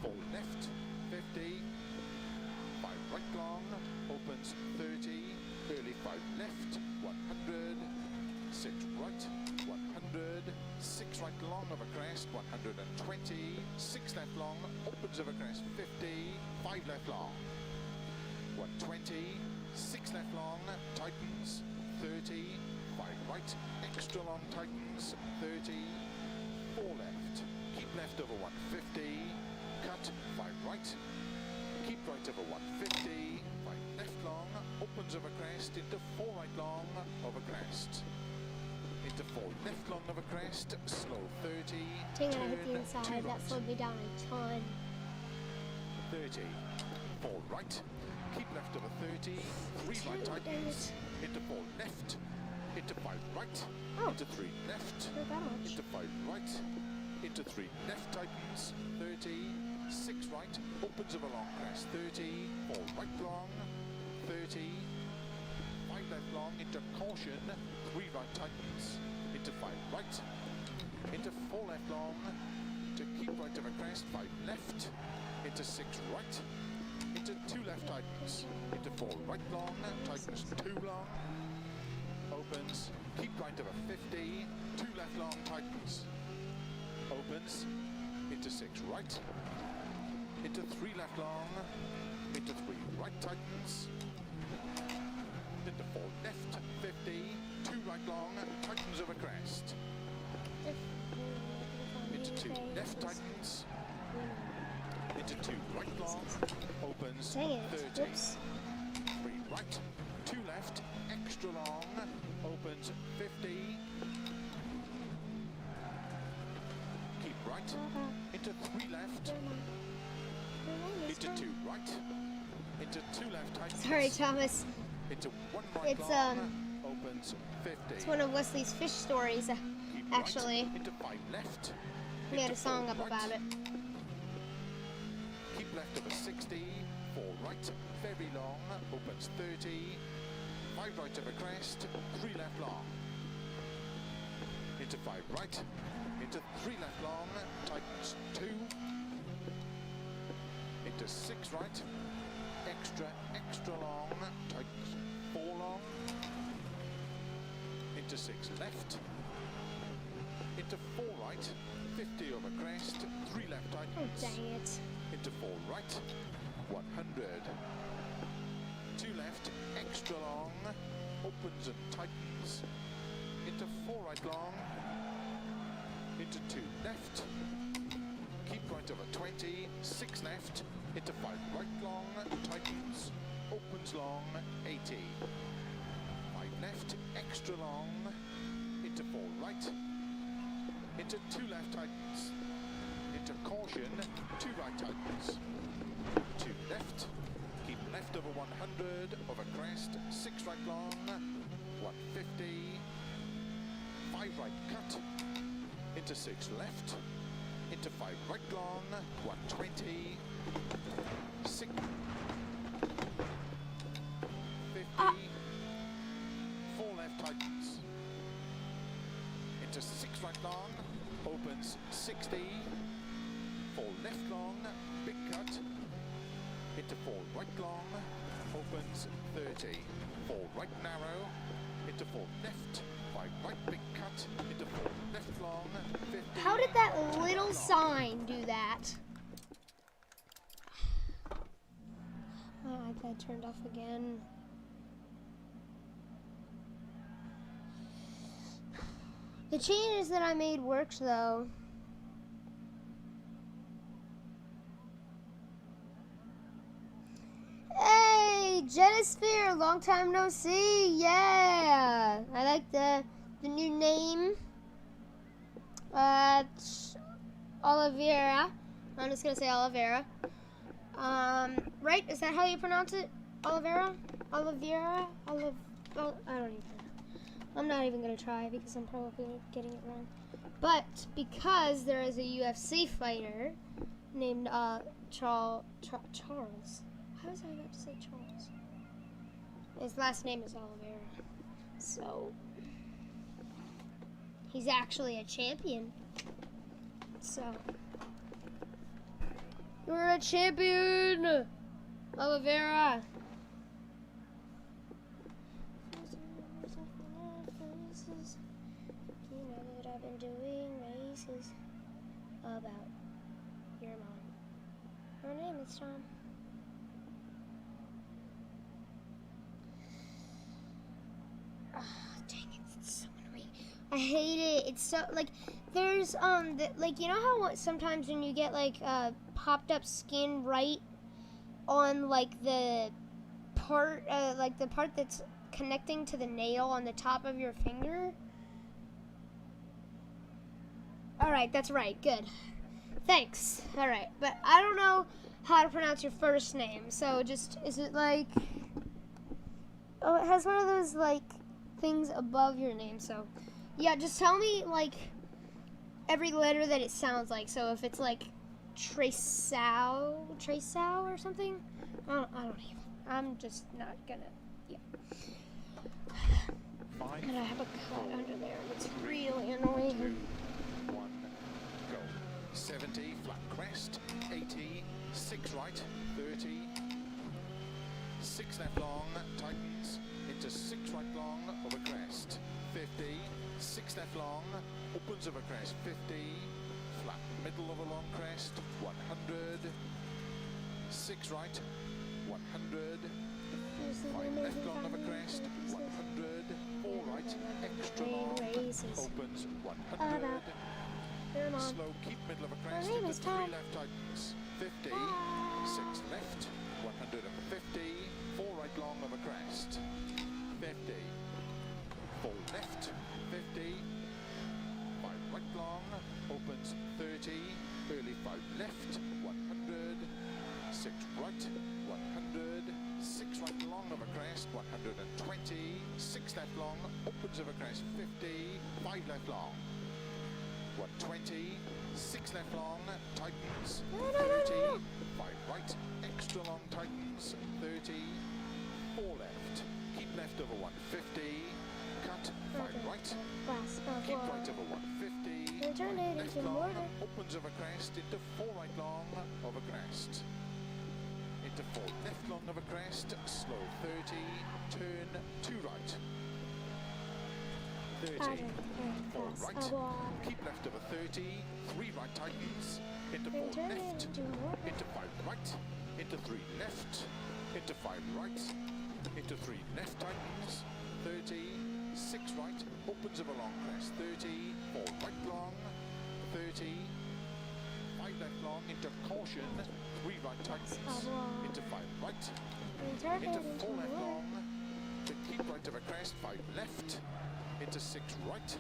4 left, 50, 5 right long, opens 30, early 5 left, 100, 6 right, 100, 6 right long of a crest, 120, 6 left long, opens of a crest, 50, 5 left long. 120, 6 left long, tightens, 30, 5 right, extra long tightens, 30, 4 left, keep left over 150, cut, 5 right, keep right over 150, 5 left long, opens over crest, into 4 right long, over crest, into 4 left long over crest, slow 30, Dang it, I hit the turn, inside. 2 That right, slowed me down a ton. 30, 4 right, keep left over 30, 3 right Dang tightens, it. into 4 left, into 5 right, Oh. into 3 left, Not that much. into 5 right, into 3 left tightens, 30, 6 right, opens over long crest, 30, 4 right long, 30, 5 left long, into caution, 3 right tightens, into 5 right, into 4 left long, to keep right over crest, 5 left, into 6 right, into 2 left tightens, into 4 right long, tightens 2 long, opens, keep right over 50, 2 left long tightens, opens, into 6 right, into 3 left long, into 3 right tightens, into 4 left, 50, 2 right long, tightens over crest, into 2 left tightens, into 2 right long, opens, Dang it. 30, Whoops. 3 right, 2 left, extra long, opens 50, keep right, into 3 left, into 2 right, into 2 left tightens. Sorry, Thomas. Into 1 right It's long, opens 50. It's one of Wesley's fish stories, Keep actually. right, into 5 left. He had into a song 4 up right. about it. Keep left over 60, 4 right, very long, opens 30, 5 right over crest, 3 left long. Into 5 right, into 3 left long, tightens 2, into 6 right, extra long, tightens 4 long, into 6 left, into 4 right, 50 over crest, 3 left Oh, tightens, dang it. into 4 right, 100, 2 left, extra long, opens and tightens, into 4 right long, into 2 left, keep right over 20, 6 left, into 5 right long, tightens, opens long, 80, 5 left, extra long, into 4 right, into 2 left tightens, into caution, 2 right tightens, 2 left, keep left over 100, over crest, 6 right long, 150, 5 right cut, into 6 left, into 5 right long, 120, 6, 50, 4 left tightens, into 6 right long, opens 60, 4 left long, big cut, into 4 right long, opens 30, 4 right narrow, into 4 left, 5 right big cut, into 4 left long, 50. How did that little sign do that? My iPad turned off again. The changes that I made worked though. Hey, Jetisphere, long time no see. Yeah, I like the new name. Oliveira. I'm just gonna say Oliveira. Right? Is that how you pronounce it? Oliveira? Oliveira? I don't even know. I'm not even gonna try because I'm probably getting it wrong. But because there is a UFC fighter named Charles. How was I about to say Charles? His last name is Oliveira. So he's actually a champion. So you're a champion, Oliveira. You know that I've been doing races about your mom. Her name is Tom. Dang it, it's so annoying. I hate it. It's so, like, there's, like, you know how sometimes when you get, like, popped up skin right on, like, the part that's connecting to the nail on the top of your finger? Alright, that's right. Good. Thanks. Alright, but I don't know how to pronounce your first name, so just, is it, like, oh, it has one of those, like, things above your name, so yeah, just tell me like every letter that it sounds like. So if it's like Tresau or something, I don't even. I'm just not gonna. Yeah. And I have a cut under there. It's really annoying. 2, 1, go. 70 flat crest, 80, 6 right, 30, 6 left long, tightens, into 6 right long, over crest, 50, 6 left long, opens over crest, 50, flat middle of a long crest, 100, 6 right, 100, 5 left long of a crest, 100, 4 right, extra long, opens 100, slow, keep middle of a crest, into 3 left tightens, 50, 6 left, 150, 4 right long of a crest, 50, 4 left, 50, 5 right long, opens 30, early 5 left, 100, 6 right, 100, 6 right long of a crest, 120, 6 left long, opens of a crest, 50, 5 left long, 120, 6 left long, tightens, 30, 5 right, extra long tightens, 30, 4 left, keep left over 150, cut, 5 right, keep right over 150, turn it left into long, mortar. opens of a crest, into 4 right long of a crest, into 4 left long of a crest, slow 30, turn 2 right, 30, 4 right, keep left over 30, 3 right tightens, into 4 left, into 5 right, into 3 left, into 5 right, into 3 left tightens, 30, 6 right, opens of a long crest, 30, 4 right long, 30, 5 left long, into caution, 3 right tightens, into 5 right, into 4 left long, to keep right of a crest, 5 left, into 6 right,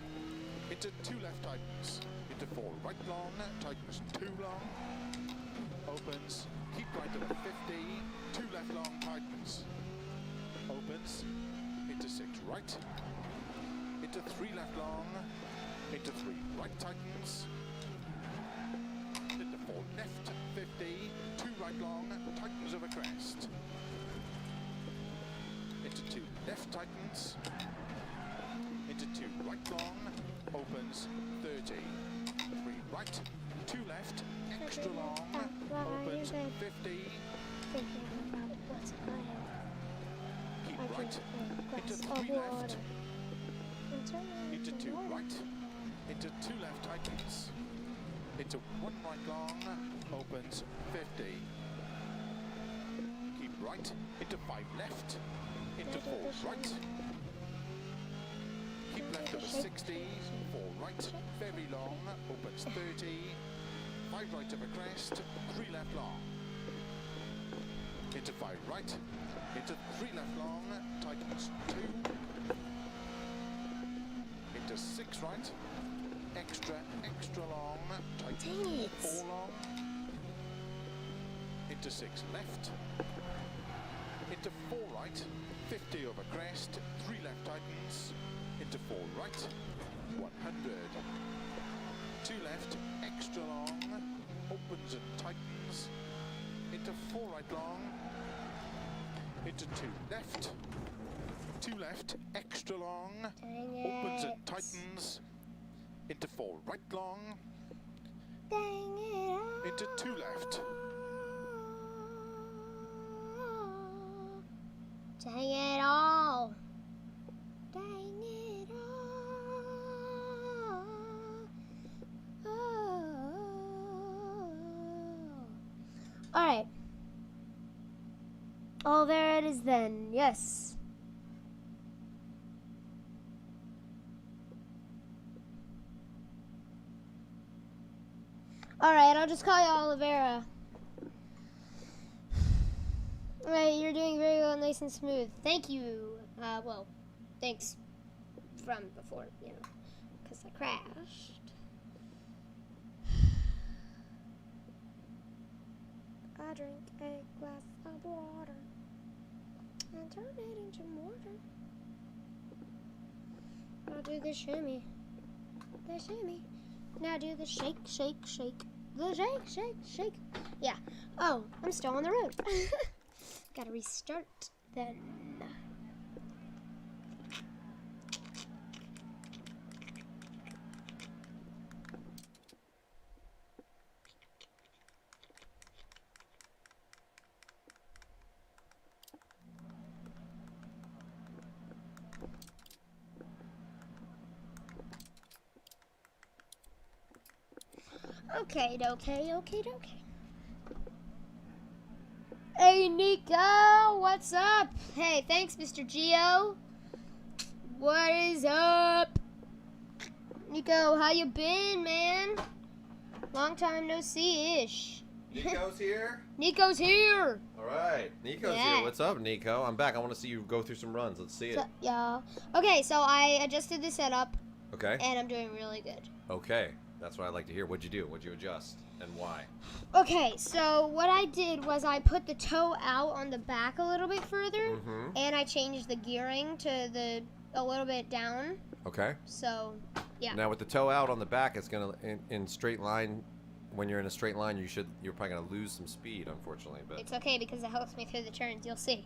into 2 left tightens, into 4 right long, tightens 2 long, opens, keep right of a 50, 2 left long tightens, opens, into 6 right, into 3 left long, into 3 right tightens, into 4 left, 50, 2 right long, tightens of a crest, into 2 left tightens, into 2 right long, opens, 30, 3 right, 2 left, extra long, opens, 50, keep right, into 3 left, into 2 right, into 2 left tightens, into 1 right long, opens, 50, keep right, into 5 left, into 4 right, keep left over 60, 4 right, very long, opens 30, 5 right of a crest, 3 left long, into 5 right, into 3 left long, tightens 2, into 6 right, extra long, tightens 4 long, into 6 left, into 4 right, 50 over crest, 3 left tightens, into 4 right, 100, 2 left, extra long, opens and tightens, into 4 right long, into 2 left, 2 left, extra long, opens and tightens, into 4 right long, into 2 left, dang it all. Dang it all. Alright. Oh, there it is then. Yes. Alright, I'll just call you Oliveira. Alright, you're doing very well, nice and smooth. Thank you. Well, thanks from before, you know, because I crashed. I drink a glass of water and turn it into mortar. I'll do the shimmy. Now do the shake, shake, shake. The shake, shake, shake. Yeah. Oh, I'm still on the road. Gotta restart then. Okay. Hey, Nico, what's up? Hey, thanks, Mr. Geo. What is up? Nico, how you been, man? Long time no see-ish. Nico's here? Nico's here. All right. Nico's Yeah. here. What's up, Nico? I'm back. I want to see you go through some runs. Let's see it. So, y'all. Okay, so I adjusted the setup. Okay. And I'm doing really good. Okay. That's what I like to hear. What'd you do? What'd you adjust? And why? Okay, so what I did was I put the toe out on the back a little bit further, and I changed the gearing to a little bit down. Okay. So, yeah. Now with the toe out on the back, it's gonna in straight line. When you're in a straight line, you're probably gonna lose some speed, unfortunately. But it's okay because it helps me through the turns. You'll see.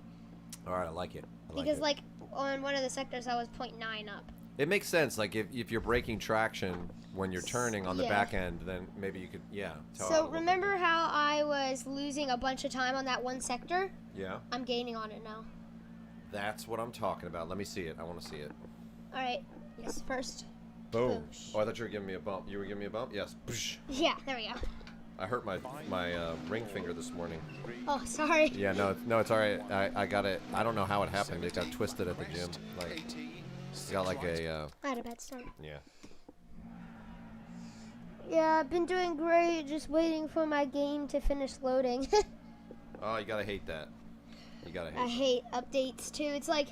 All right, I like it. Because like on one of the sectors, I was 0.9 up. It makes sense. Like if you're breaking traction when you're turning on the back end, then maybe you could So remember how I was losing a bunch of time on that one sector? Yeah. I'm gaining on it now. That's what I'm talking about. Let me see it. I want to see it. All right. Yes, first. Boom. Boosh. Oh, I thought you were giving me a bump. You were giving me a bump? Yes. Boosh. Yeah, there we go. I hurt my ring finger this morning. Oh, sorry. Yeah, no, it's all right. I got it. I don't know how it happened. It got twisted at the gym. Like, got like a. I had a bad start. Yeah. Yeah, I've been doing great. Just waiting for my game to finish loading. Oh, you gotta hate that. You gotta hate. I hate updates too. It's like,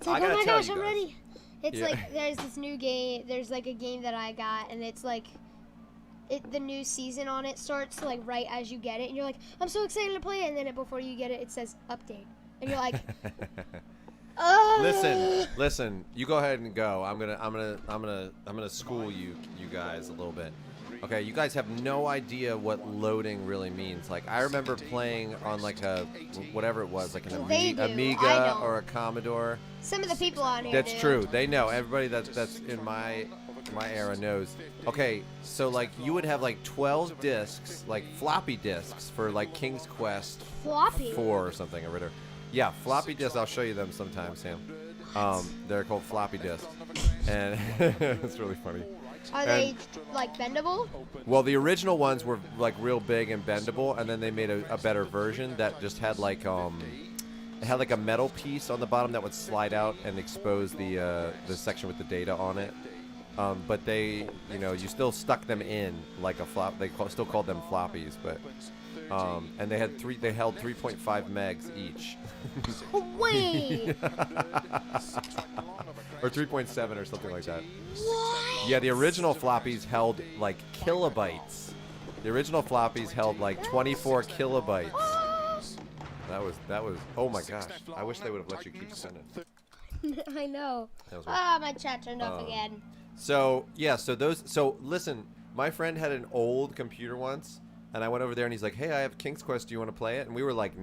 oh I gotta my tell gosh, you I'm guys. ready. It's Yeah. like there's this new game. There's like a game that I got, and it's like, the new season on it starts like right as you get it, and you're like, I'm so excited to play it, and then before you get it, it says update, and you're like, oh. Listen. You go ahead and go. I'm gonna school you guys a little bit. Okay, you guys have no idea what loading really means. Like, I remember playing on like a whatever it was, like an They do. I Amiga don't. or a Commodore. Some of the people on here That's do. true. They know. Everybody that's in my era knows. Okay, so like you would have like 12 discs, like floppy discs for like King's Quest Floppy. 4 or something or whatever. Yeah, floppy discs. I'll show you them sometime, Sam. They're called floppy disks, and it's really funny. Are they like bendable? Well, the original ones were like real big and bendable, and then they made a better version that just had like it had like a metal piece on the bottom that would slide out and expose the section with the data on it. But they, you still stuck them in like a flop. They still called them floppies, but and they had they held 3.5 megs each. Wait. Or 3.7 or something like that. What? Yeah, the original floppies held like kilobytes. The original floppies held like 24 kilobytes. That was. Oh my gosh! I wish they would have let you keep sending. I know. That was My chat turned off again. So yeah, so listen, my friend had an old computer once, and I went over there and he's like, "Hey, I have King's Quest. Do you want to play it?" And we were like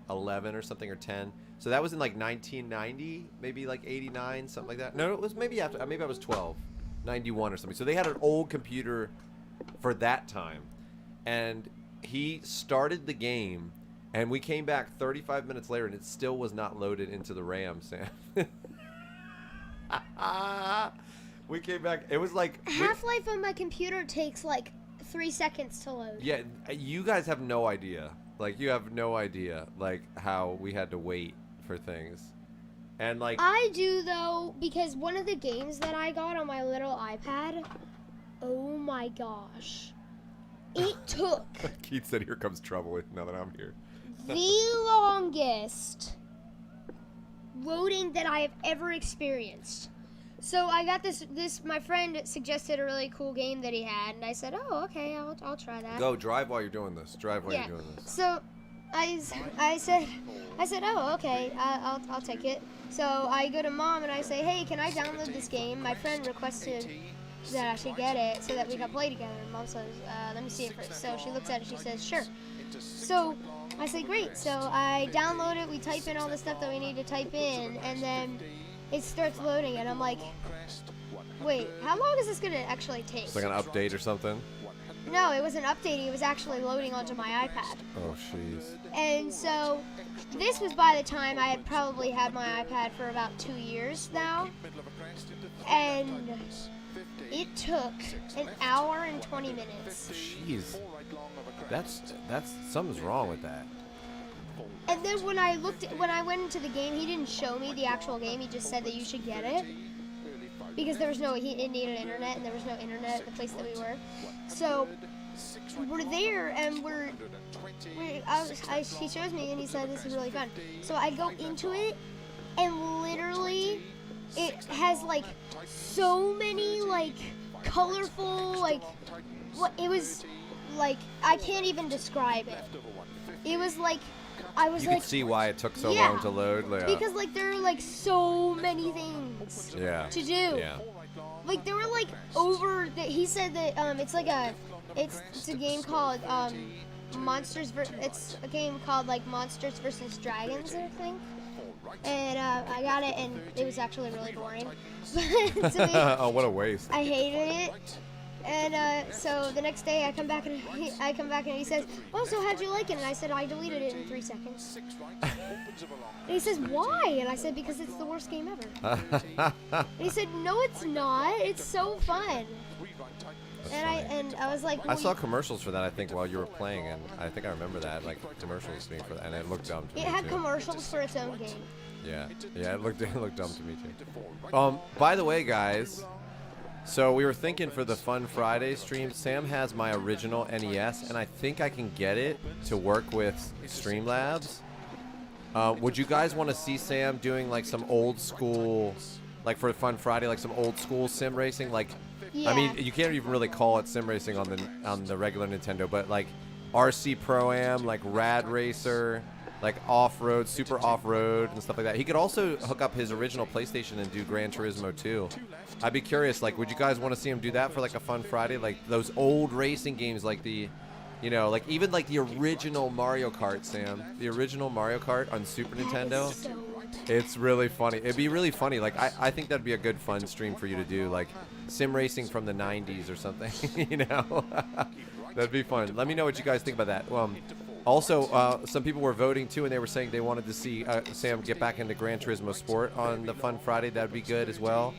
11 or something or 10. So that was in like 1990, maybe like 89, something like that. No, it was maybe after. Maybe I was 12, 91 or something. So they had an old computer for that time, and he started the game, and we came back 35 minutes later, and it still was not loaded into the RAM, Sam. We came back. It was like Half-Life on my computer takes like 3 seconds to load. Yeah, you guys have no idea. Like, you have no idea, like, how we had to wait for things. And, like... I do, though, because one of the games that I got on my little iPad, oh my gosh. It took Keith said, "Here comes trouble now that I'm here." the longest loading that I have ever experienced. So I got this, my friend suggested a really cool game that he had, and I said, oh, okay, I'll try that. Go, drive while you're doing this. Drive while you're doing this. So I said, oh, okay, I'll take it. So I go to Mom and I say, hey, can I download this game? My friend requested that I should get it so that we can play together. And Mom says, let me see it first. So she looks at it, she says, sure. So I say, great. So I download it, we type in all the stuff that we need to type in, and then it starts loading, and I'm like, wait, how long is this going to actually take? It's like an update or something? No, it wasn't updating. It was actually loading onto my iPad. Oh, jeez. And so this was by the time I had probably had my iPad for about 2 years now. And it took an hour and 20 minutes. Jeez. That's something's wrong with that. And then when I went into the game, he didn't show me the actual game. He just said that you should get it. Because there was it needed internet, and there was no internet at the place that we were. So we're there, and he shows me, and he said, this is really fun. So I go into it, and literally it has like so many like colorful like what it was like I can't even describe it. It was like I was You like can see why it took so yeah, long to load. Yeah. because like there are like so many things to do. Yeah. Like there were like over that he said that it's like it's a game called it's a game called like Monsters versus Dragons, I think. And I got it, and it was actually really boring. To me, Oh, what a waste. I hated it. And so the next day I come back and he says, "Oh, so how'd you like it?" And I said, "I deleted it in 3 seconds." And he says, "Why?" And I said, "Because it's the worst game ever." And he said, "No, it's not. It's so fun." And I was like, I saw commercials for that, I think, while you were playing, and I think I remember that, like, commercials being for that, and it looked dumb to me, it had too. commercials for its own game. Yeah, it looked dumb to me, too. By the way, guys, so we were thinking for the Fun Friday stream, Sam has my original NES, and I think I can get it to work with Streamlabs. Would you guys want to see Sam doing, like, some old school, like, for Fun Friday, like, some old school sim racing, like... Yeah. I mean, you can't even really call it sim racing on the regular Nintendo, but like RC Pro-Am, like Rad Racer, like off-road, super off-road, and stuff like that. He could also hook up his original PlayStation and do Gran Turismo 2. I'd be curious, like, would you guys want to see him do that for like a Fun Friday? Like those old racing games, like the, you know, like even like the original Mario Kart, Sam. The original Mario Kart on Super Nintendo. It's really funny. It'd be really funny. Like, I think that'd be a good fun stream for you to do. Like, sim racing from the 90s or something, you know? That'd be fun. Let me know what you guys think about that. Also, some people were voting, too, and they were saying they wanted to see Sam get back into Gran Turismo Sport on the Fun Friday. That'd be good as well.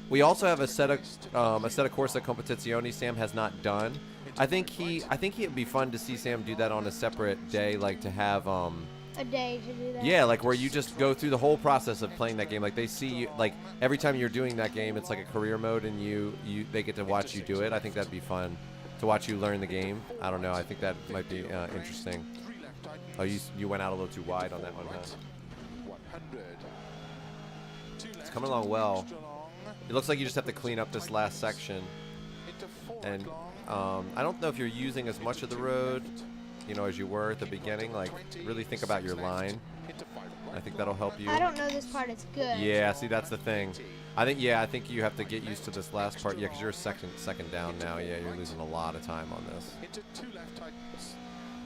We also have Assetto Corsa Competizione Sam has not done. I think it'd be fun to see Sam do that on a separate day, like to have... a day to do that. Yeah, like where you just go through the whole process of playing that game. Like they see you, like every time you're doing that game, it's like a career mode, and they get to watch you do it. I think that'd be fun to watch you learn the game. I don't know. I think that might be interesting. Oh, you went out a little too wide on that one, huh? It's coming along well. It looks like you just have to clean up this last section, and I don't know if you're using as much of the road, you know, as you were at the beginning. Like, really think about your line. I think that'll help you. I don't know this part. It's good. Yeah, see, that's the thing. I think you have to get used to this last part. Yeah, because you're second down now. Yeah, you're losing a lot of time on this.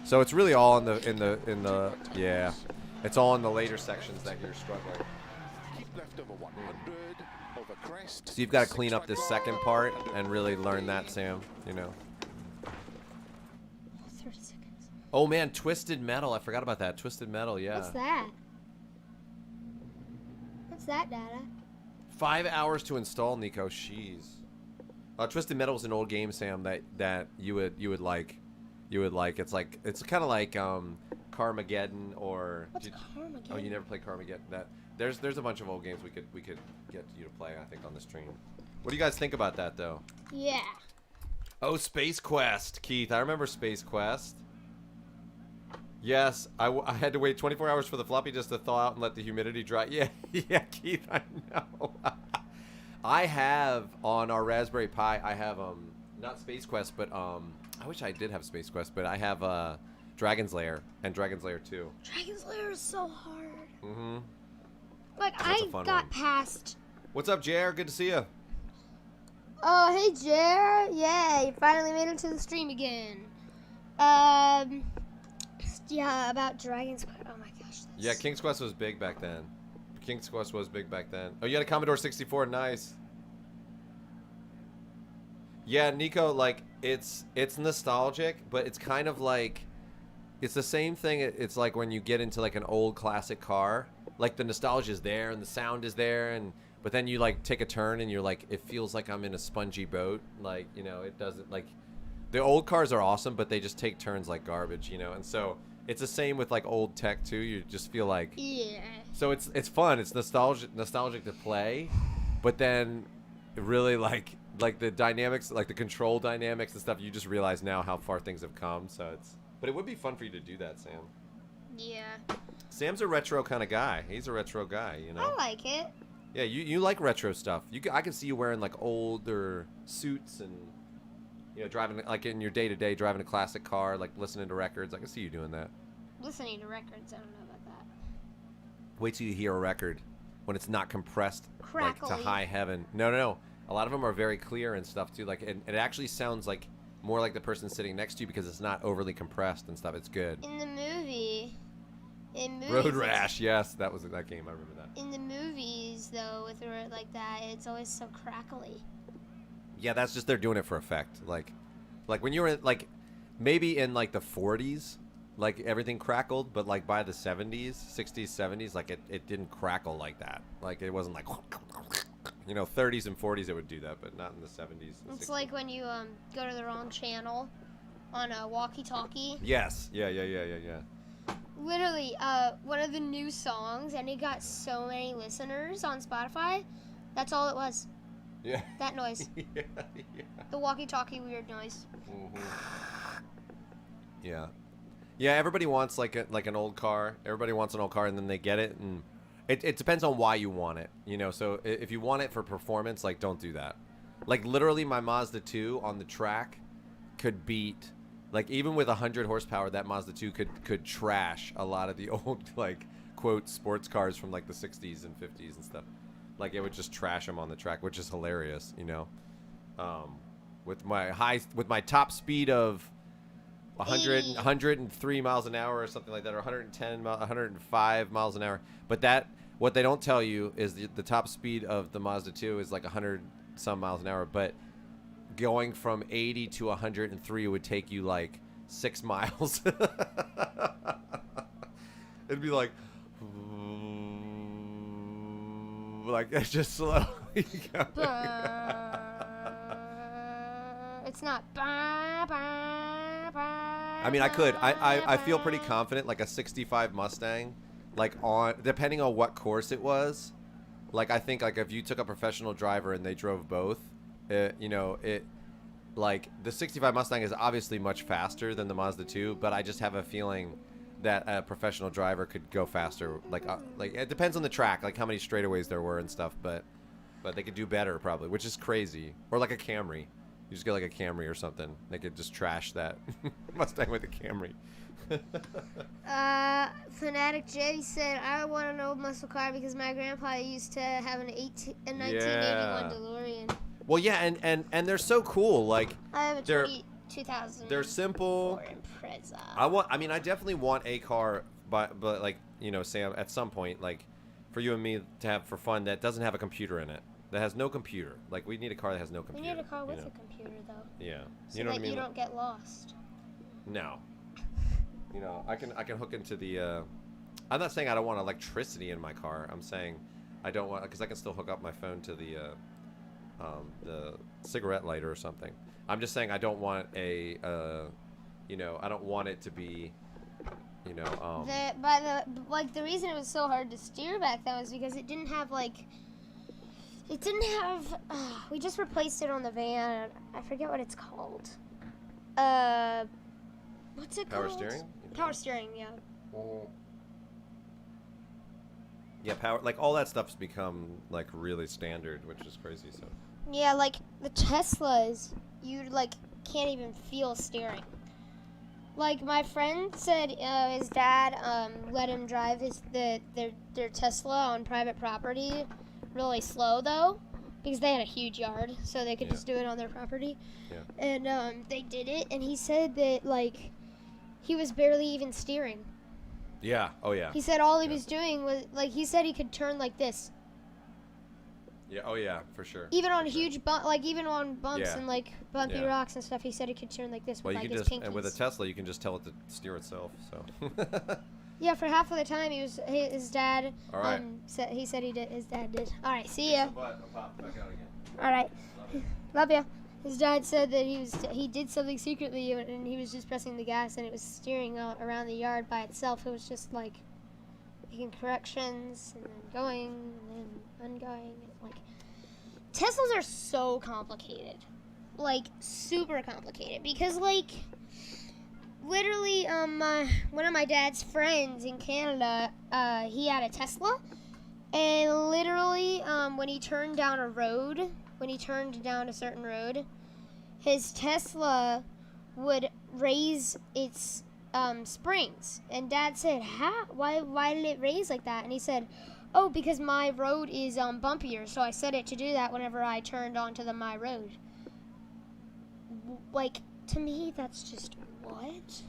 So it's really all in the yeah, it's all in the later sections that you're struggling. So you've got to clean up this second part and really learn that, Sam. You know. 30 seconds. Oh man, Twisted Metal. I forgot about that. Twisted Metal, yeah. What's that? What's that, Dada? 5 hours to install, Nico. Jeez. Twisted Metal is an old game, Sam, that you would like. You would like. It's kind of like Carmageddon or. What's Carmageddon? Oh, you never played Carmageddon? There's a bunch of old games we could get you to play, I think, on the stream. What do you guys think about that though? Yeah. Oh, Space Quest, Keith. I remember Space Quest. Yes, I had to wait 24 hours for the floppy just to thaw out and let the humidity dry. Yeah, yeah, Keith, I know. I have on our Raspberry Pi. I have not Space Quest, but I wish I did have Space Quest, but I have Dragon's Lair and Dragon's Lair 2. Dragon's Lair is so hard. Mm-hmm. Like, That's I a fun got one. past. What's up, JR? Good to see you. Oh, hey, Jer. Yeah, you finally made it to the stream again. Yeah, about Dragon's Quest. Oh my gosh. Yeah, King's Quest was big back then. King's Quest was big back then. Oh, you had a Commodore 64. Nice. Yeah, Nico, like, it's nostalgic, but it's kind of like, it's the same thing. It's like when you get into, like, an old classic car. Like, the nostalgia is there, and the sound is there, but then you, like, take a turn, and you're like, it feels like I'm in a spongy boat. Like, you know, it doesn't, like, the old cars are awesome, but they just take turns like garbage, you know? And so, it's the same with, like, old tech, too. You just feel like... Yeah. So it's fun. It's nostalgic to play, but then really, like the dynamics, like the control dynamics and stuff, you just realize now how far things have come. So but it would be fun for you to do that, Sam. Yeah. Sam's a retro kind of guy. He's a retro guy, you know? I like it. Yeah, you like retro stuff. I can see you wearing like older suits and driving like in your day-to-day, driving a classic car, like listening to records. I can see you doing that. Listening to records, I don't know about that. Wait till you hear a record when it's not compressed like to Crackly. high heaven. No. A lot of them are very clear and stuff too. Like, and it actually sounds like more like the person sitting next to you because it's not overly compressed and stuff. It's good. In movies, Road Rash, yes, that was that game. I remember that. In the movies, though, with it like that, it's always so crackly. Yeah, that's just they're doing it for effect. Like when you were in, like maybe in like the 40s, like everything crackled, but like by the 70s, 60s, 70s, like it didn't crackle like that. Like it wasn't like 30s and 40s it would do that, but not in the 70s. It's 60s. like when you go to the wrong channel on a walkie-talkie. Yes. Yeah. Literally, one of the new songs, and it got so many listeners on Spotify. That's all it was. Yeah. That noise. yeah. The walkie-talkie weird noise. Mm-hmm. Yeah. Yeah, everybody wants like an old car. Everybody wants an old car, and then they get it, and it depends on why you want it. So if you want it for performance, like don't do that. Like literally, my Mazda 2 on the track could beat, like even with 100 horsepower, that Mazda 2 could trash a lot of the old like quote sports cars from like the 60s and 50s and stuff. Like it would just trash them on the track, which is hilarious. With my top speed of 103 miles an hour or something like that, or 105 miles an hour. But what they don't tell you is the top speed of the Mazda 2 is like 100 some miles an hour. But going from 80 to 103 would take you like 6 miles. It'd be like it's just slow. It's not. I mean, I could. I feel pretty confident, like a 65 Mustang, like depending on what course it was. Like I think like if you took a professional driver and they drove both, like the 65 Mustang is obviously much faster than the Mazda 2, but I just have a feeling that a professional driver could go faster. Like it depends on the track, like how many straightaways there were and stuff, but they could do better probably, which is crazy. Or like a Camry. You just get like a Camry or something. They could just trash that Mustang with a Camry. FANATEC J said, I want an old muscle car because my grandpa used to have a 1981 DeLorean. Well, yeah, and they're so cool. Like I have a 2000. They're simple. Impreza. I mean, I definitely want a car, but like Sam, at some point, like for you and me to have for fun that doesn't have a computer in it. That has no computer. Like we need a car that has no computer. We need a car with a computer, though. Yeah. So you know that what I mean? You don't get lost. No. I can hook into the. I'm not saying I don't want electricity in my car. I'm saying I don't want, because I can still hook up my phone to the cigarette lighter or something. I'm just saying I don't want I don't want it to be. The reason it was so hard to steer back then was because it didn't have we just replaced it on the van. I forget what it's called. What's it called? Power steering? Power steering, yeah. Yeah, power, like all that stuff's become like really standard, which is crazy. So. Yeah, like the Teslas, you can't even feel steering. Like my friend said, his dad let him drive their Tesla on private property. Really slow though, because they had a huge yard, so they could just do it on their property. Yeah. And they did it, and he said that he was barely even steering. Yeah. Oh yeah. He said all he was doing was he said he could turn like this. Yeah. Oh yeah, for sure. Even on huge even on bumps and bumpy Yeah. rocks and stuff, he said he could turn like this Well, with you can his just, pinkies. and with a Tesla, you can just tell it to steer itself. So. Yeah, for half of the time his dad. All right. He said he did. His dad did. All right, see ya. I'll pop back out again. All right, love ya. His dad said that he did something secretly, and he was just pressing the gas, and it was steering around the yard by itself. It was just making corrections and then going and then ungoing. Teslas are so complicated, super complicated, because literally one of my dad's friends in Canada, he had a Tesla, And literally, when he turned down a certain road, his Tesla would raise its springs. And Dad said, "How? Why did it raise like that?" And he said, "Oh, because my road is bumpier, so I set it to do that whenever I turned onto my road." Like, to me, that's just what?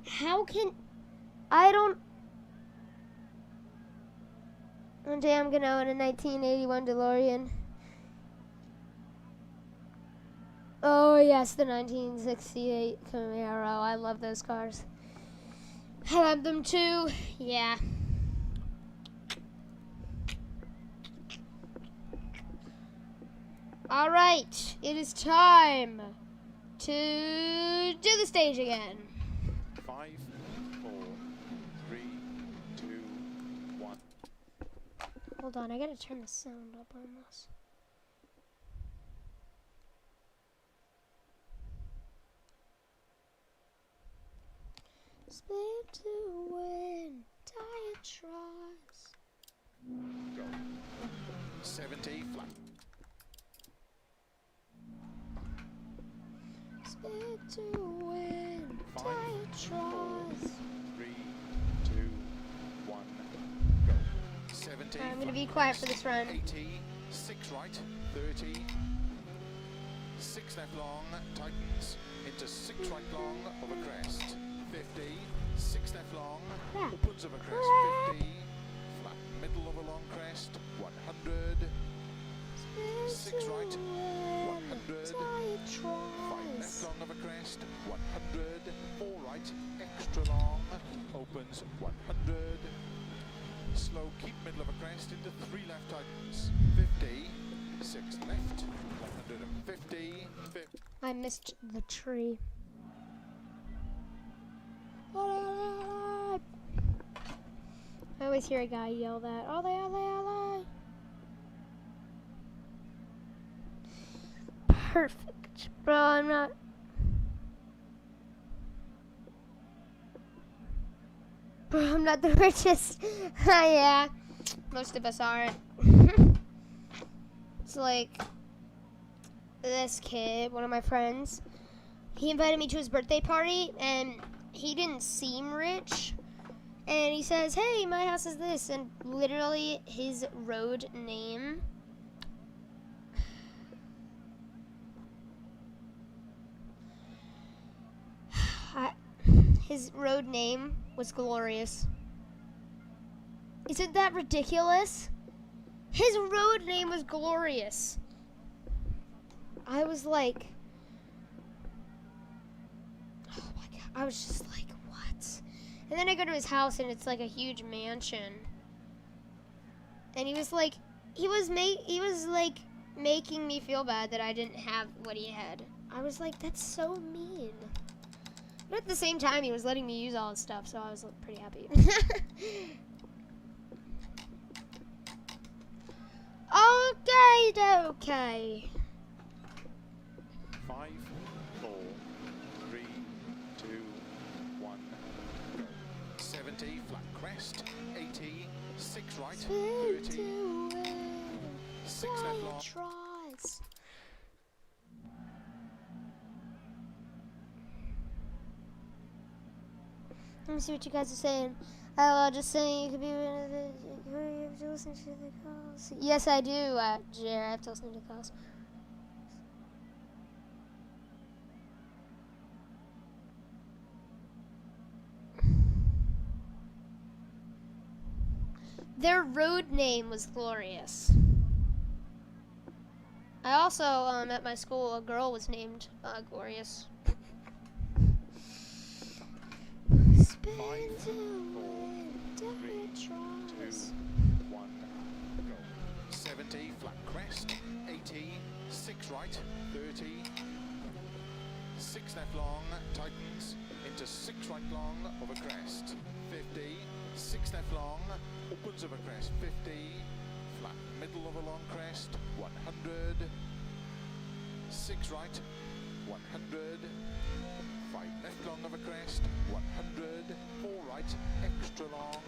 How can I don't? One day I'm gonna own a 1981 DeLorean. Oh yes, the 1968 Camaro. I love those cars. I love them too. Yeah. All right, it is time to do the stage again. 5, 4, 3, 2, 1. Hold on, I gotta turn the sound up on this. Split to win, diatribes. Go. 70 flat. Split to win, 5, 4, diatribes. 3, 2, 1. Go. 70. I'm gonna flat be quiet for crest, this run. 80. 6 right. 30. 6 left long. Tightens into 6 right long over crest. 50. 6 left long. Crap. Opens of a crest. 50. Flat middle of a long crest. 100. 6 right. 100. 5 left long of a crest. 100. 4 right. Extra long. Opens 100. Slow. Keep middle of a crest into 3 left tightens. 50. 6 left. 150. 50. I missed the tree. I always hear a guy yell that. Ole, ole, ole. Perfect. Bro, I'm not. Bro, I'm not the richest. Yeah. Most of us aren't. It's like this kid, one of my friends. He invited me to his birthday party, and he didn't seem rich. And he says, "Hey, my house is this," and literally his road name was Glorious. Isn't that ridiculous? His road name was Glorious. I was like, oh my God, I was just like, what? And then I go to his house and it's like a huge mansion. And he was like making me feel bad that I didn't have what he had. I was like, that's so mean. But at the same time, he was letting me use all his stuff, so I was pretty happy. Okay. 5, 4, 3, 2, 1. Go. 70 flat crest. 80. 6 right. 30. 6 left long. Tries. Let me see what you guys are saying. Just saying you could be you have to listen to the calls. Yes, I do, Jer. I have to listen to the calls. Their road name was Glorious. I also, at my school, a girl was named Glorious. 5, 4, 3, 2, 1. Go. 70 flat crest. 80. 6 right. 30. 6 left long. Tightens into 6 right long over crest. 50. 6 left long. Opens over crest. 50. Flat middle of a long crest. 100. 6 right. 100. 5 left long of a crest. 100. 4 right. Extra long.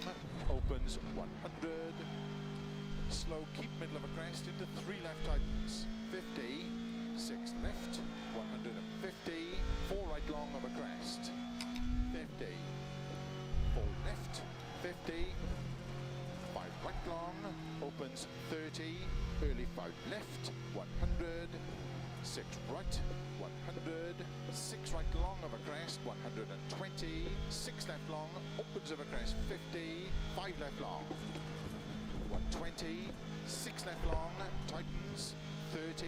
Opens 100. Slow, keep middle of a crest into 3 left tightens. 50, 6 left, 150, 4 right long of a crest. 50, 4 left, 50, 5 right long, opens 30, early 5 left, 100, 6 right, 100, 6 right long of a crest, 120, 6 left long, opens of a crest, 50, 5 left long, 120, 6 left long, tightens, 30,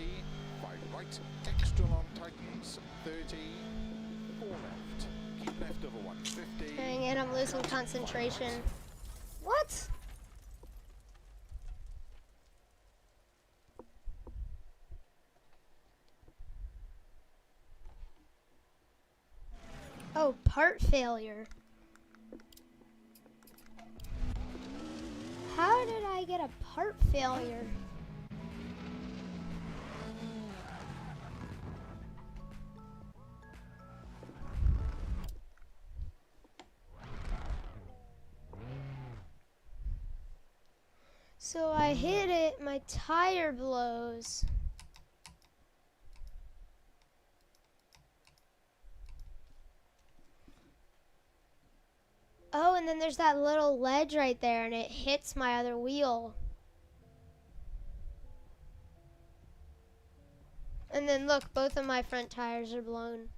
5 right, extra long tightens, 30, 4 left, keep left over 150. Dang it, I'm losing concentration. What? Oh, part failure. How did I get a part failure? So I hit it, my tire blows. Oh, and then there's that little ledge right there, and it hits my other wheel. And then look, both of my front tires are blown.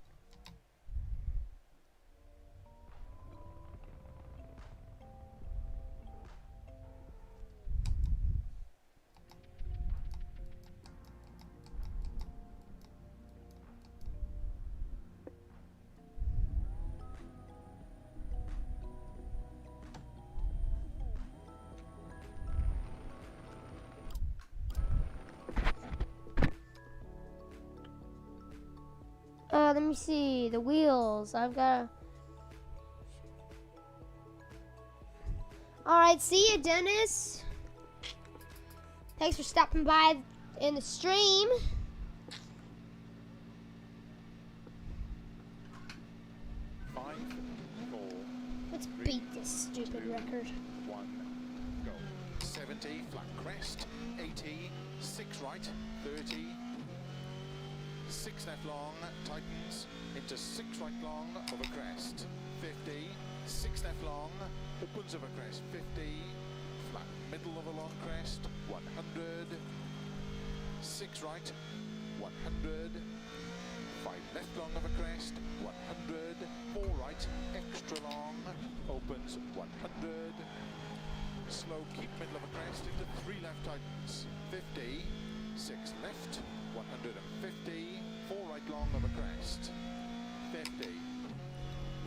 Let me see, the wheels, I've got Alright, see you, Dennis. Thanks for stopping by in the stream. Let's beat this stupid record. 1, go. 70, flat crest, 80, 6 right, 30, 6 left long, tightens, into 6 right long, over crest, 50, 6 left long, opens over crest, 50, flat middle of a long crest, 100, 6 right, 100, 5 left long of a crest, 100, 4 right, extra long, opens 100, slow, keep middle of a crest into 3 left tightens, 50, 6 left, 150, 4 right long of a crest, 50,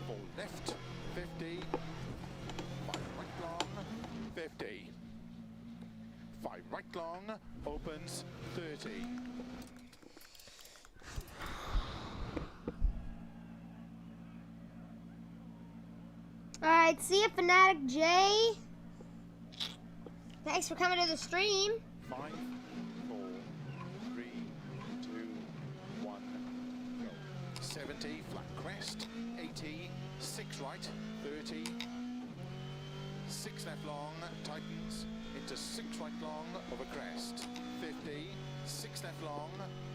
4 left, 50, 5 right long, 50, 5 right long, opens 30. Alright, see you, FANATEC J. Thanks for coming to the stream. 5, 4, 3, 2, 1, go. 70, flat crest, 80, 6 right, 30, 6 left long, tightens, into 6 right long, over crest, 50, 6 left long,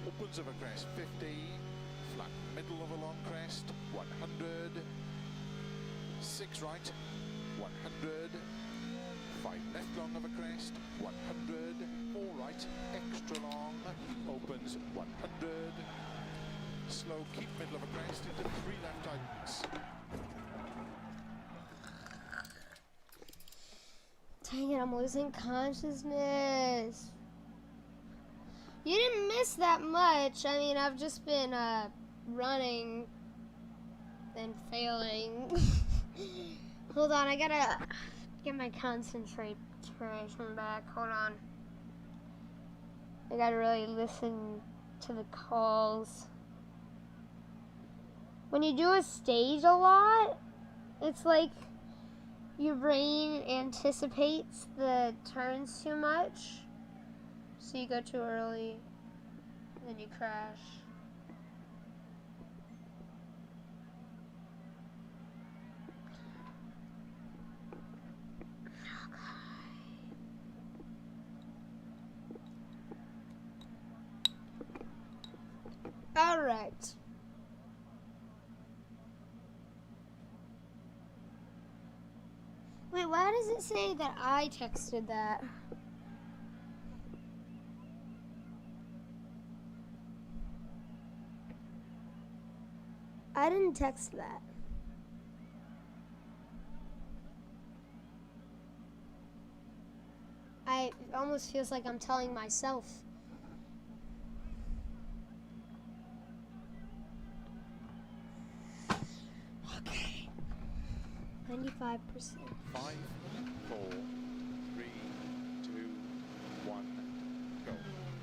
opens over crest, 50, flat middle of a long crest, 100, 6 right, 100, 5 left long of a crest, 100, 4 right, extra long, opens 100, slow, keep middle of a crest into 3 left tightens. Dang it, I'm losing consciousness. You didn't miss that much. I mean, I've just been running and failing. Hold on, I gotta get my concentration back. Hold on. I gotta really listen to the calls. When you do a stage a lot, it's like your brain anticipates the turns too much. So you go too early, and then you crash. Alright. Wait, why does it say that I texted that? I didn't text that. It almost feels like I'm telling myself. Okay. 95%. 5, 4, 3, 2, 1, go.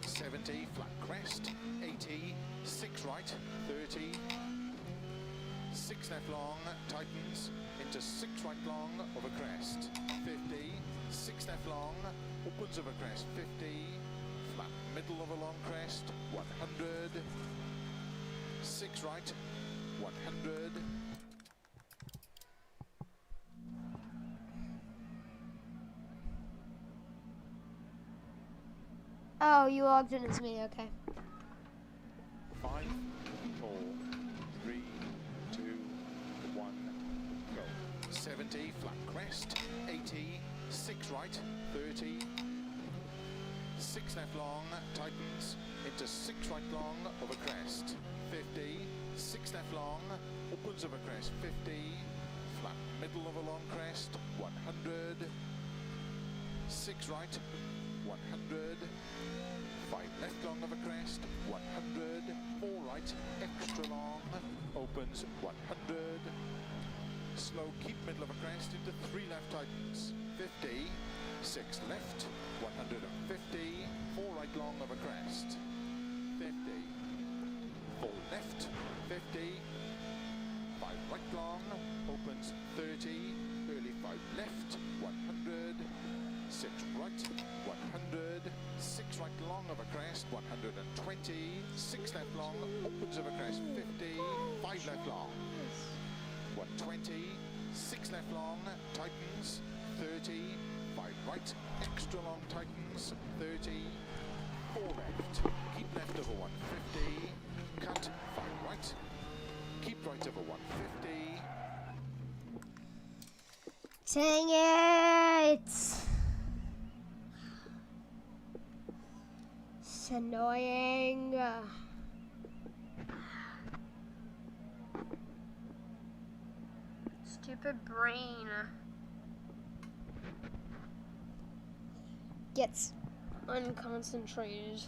70, flat crest. 80, 6 right. 30, 6 left long, tightens into 6 right long over crest. 50, 6 left long, opens over crest. 50, flat middle of a long crest. 100, 6 right. 100. Oh, you logged in as me, okay. 5, 4, 3, 2, 1, go. 70, flat crest. 80, 6 right. 30, 6 left long, tightens into 6 right long over crest. 50, 6 left long, opens over crest. 50, flat middle of a long crest. 100, 6 right. 100, 5 left long of a crest, 100, 4 right, extra long, opens 100, slow, keep middle of a crest into 3 left tightens, 50, 6 left, 150, 4 right long of a crest, 50, 4 left, 50, 5 right long, opens 30, early 5 left, 100, 6 right, 100, 6 right long of a crest, 120, 6 left long, opens of a crest, 50, 5 left long, 120, 6 left long, tightens, 30, 5 right, extra long tightens, 30, 4 left, keep left over 150, cut, 5 right, keep right over 150. Dang it! It's annoying. Stupid brain gets unconcentrated.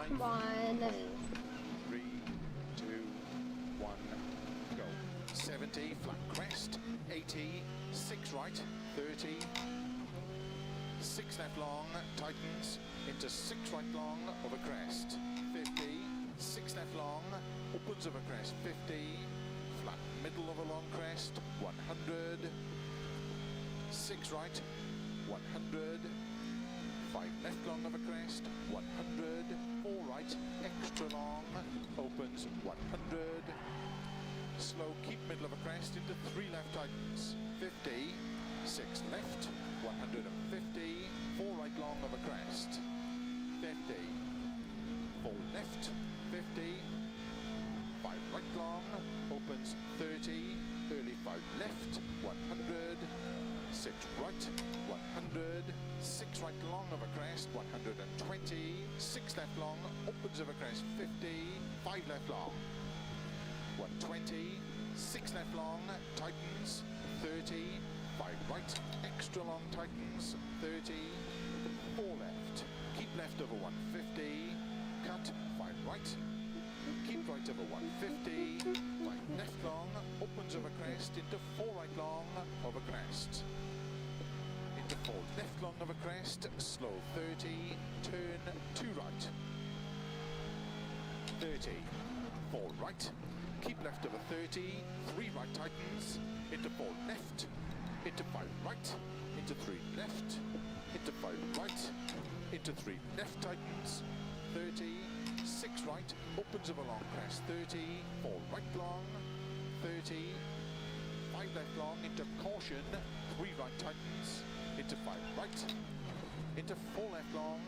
Come on. 4, 3, 2, 1, go. 70, flat crest. 80, 6 right. 30, 6 left long, tightens into 6 right long over crest. 50, 6 left long, opens over crest. 50, flat middle of a long crest. 100, 6 right. 100, 5 left long of a crest, 100, 4 right, extra long, opens 100, slow, keep middle of a crest into 3 left tightens, 50, 6 left, 150, 4 right long of a crest, 50, 4 left, 50, 5 right long, opens 30, early 5 left, 100, 6 right, 100, 6 right long of a crest, 120, 6 left long, opens of a crest, 50, 5 left long, 120, 6 left long, tightens, 30, 5 right, extra long tightens, 30, 4 left, keep left over 150, cut, 5 right, keep right over 150, right left long, opens over crest, into 4 right long, over crest. Into 4 left long over crest, slow 30, turn 2 right. 30, 4 right, keep left over 30, 3 right tightens, into 4 left, into 5 right, into 3 left, into 5 right, into 3 left tightens, 30, 6 right, opens over long crest, 30, 4 right long, 30, 5 left long, into caution, 3 right tightens, into 5 right, into 4 left long,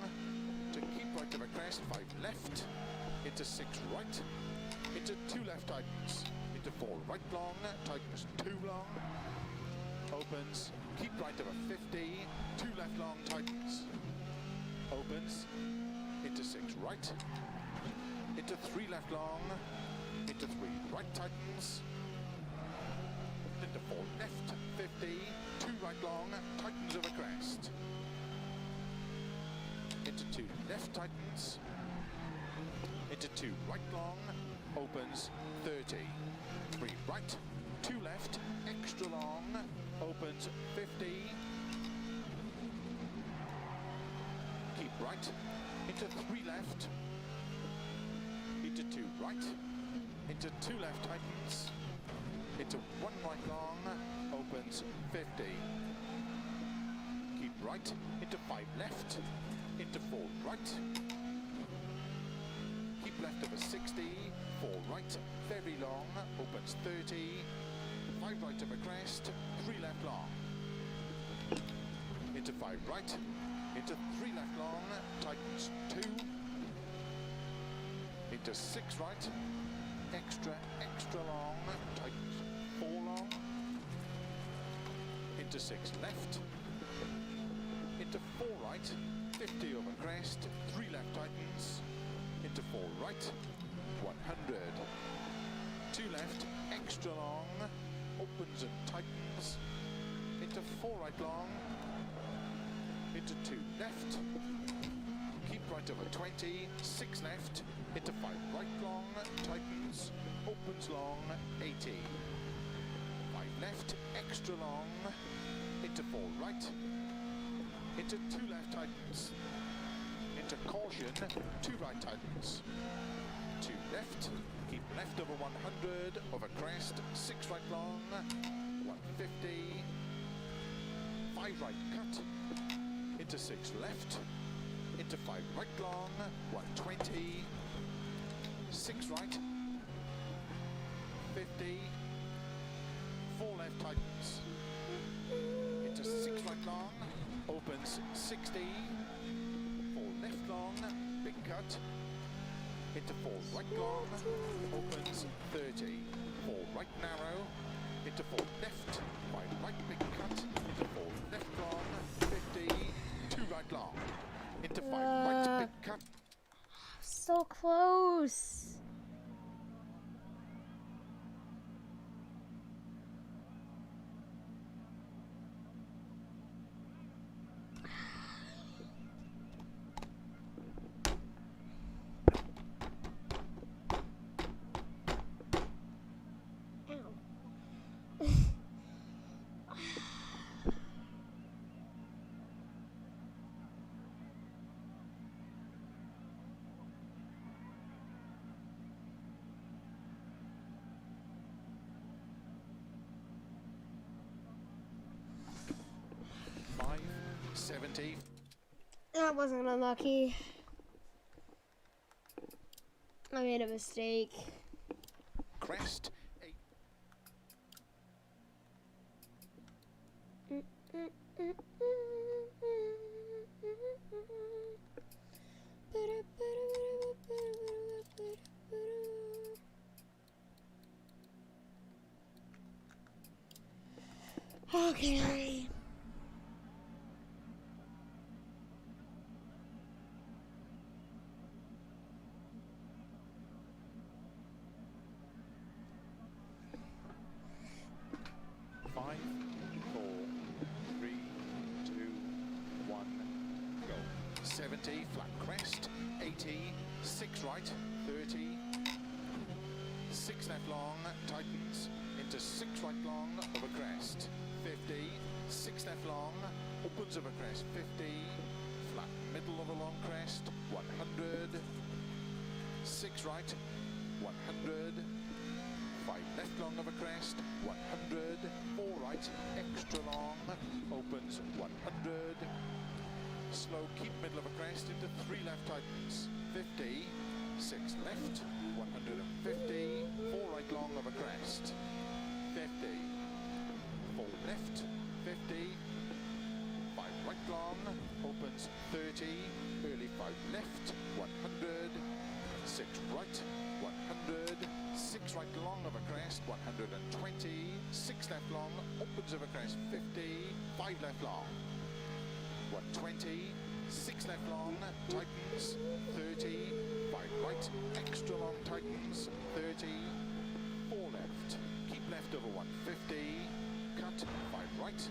to keep right over crest, 5 left, into 6 right, into 2 left tightens, into 4 right long, tightens 2 long, opens, keep right over 50, 2 left long tightens, opens, into 6 right, into 3 left long, into 3 right tightens, into 4 left 50, 2 right long, tightens over crest, into 2 left tightens, into 2 right long, opens 30, 3 right, 2 left, extra long, opens 50, keep right, into 3 left, into 2 right, into 2 left tightens, into 1 right long, opens 50, keep right, into 5 left, into 4 right, keep left over 60, 4 right, very long, opens 30, 5 right over crest, 3 left long, into 5 right, into 3 left long, tightens 2, into 6 right, extra long, tightens 4 long, into 6 left, into 4 right, 50 over crest, 3 left tightens, into 4 right, 100, 2 left, extra long, opens and tightens, into 4 right long, into 2 left, keep right over 20, 6 left, into 5 right long, tightens, opens long, 80, 5 left, extra long, into 4 right, into 2 left tightens, into caution, 2 right tightens, 2 left, keep left over 100, over crest, 6 right long, 150, 5 right cut, into 6 left, into 5 right long, 120, 6 right, 50, 4 left tightens, into 6 right long, opens 60, 4 left long, big cut, into 4 right long, opens 30, 4 right narrow, into 4 left, 5 right big cut, into 4 left long, 50, 2 right long, into 5 right big cut. So close. That wasn't unlucky. I made a mistake. Crest. Okay. Five, 4, 3, 2, 1, go. 70, flat crest, 80, 6 right, 30, 6 left long, tightens, into 6 right long, over crest, 50, 6 left long, opens over crest, 50, flat middle of a long crest, 100, 6 right, 100, 5 left long of a crest, 100, 4 right, extra long, opens 100, slow, keep middle of a crest into 3 left tightens, 50, 6 left, 150, 4 right long of a crest, 50, 4 left, 50, 5 right long, opens 30, early 5 left, 100, 6 right, 100, 6 right long of a crest, 120, 6 left long, opens of a crest, 50, 5 left long, 120, 6 left long, tightens, 30, 5 right, extra long tightens, 30, 4 left, keep left over 150, cut, 5 right,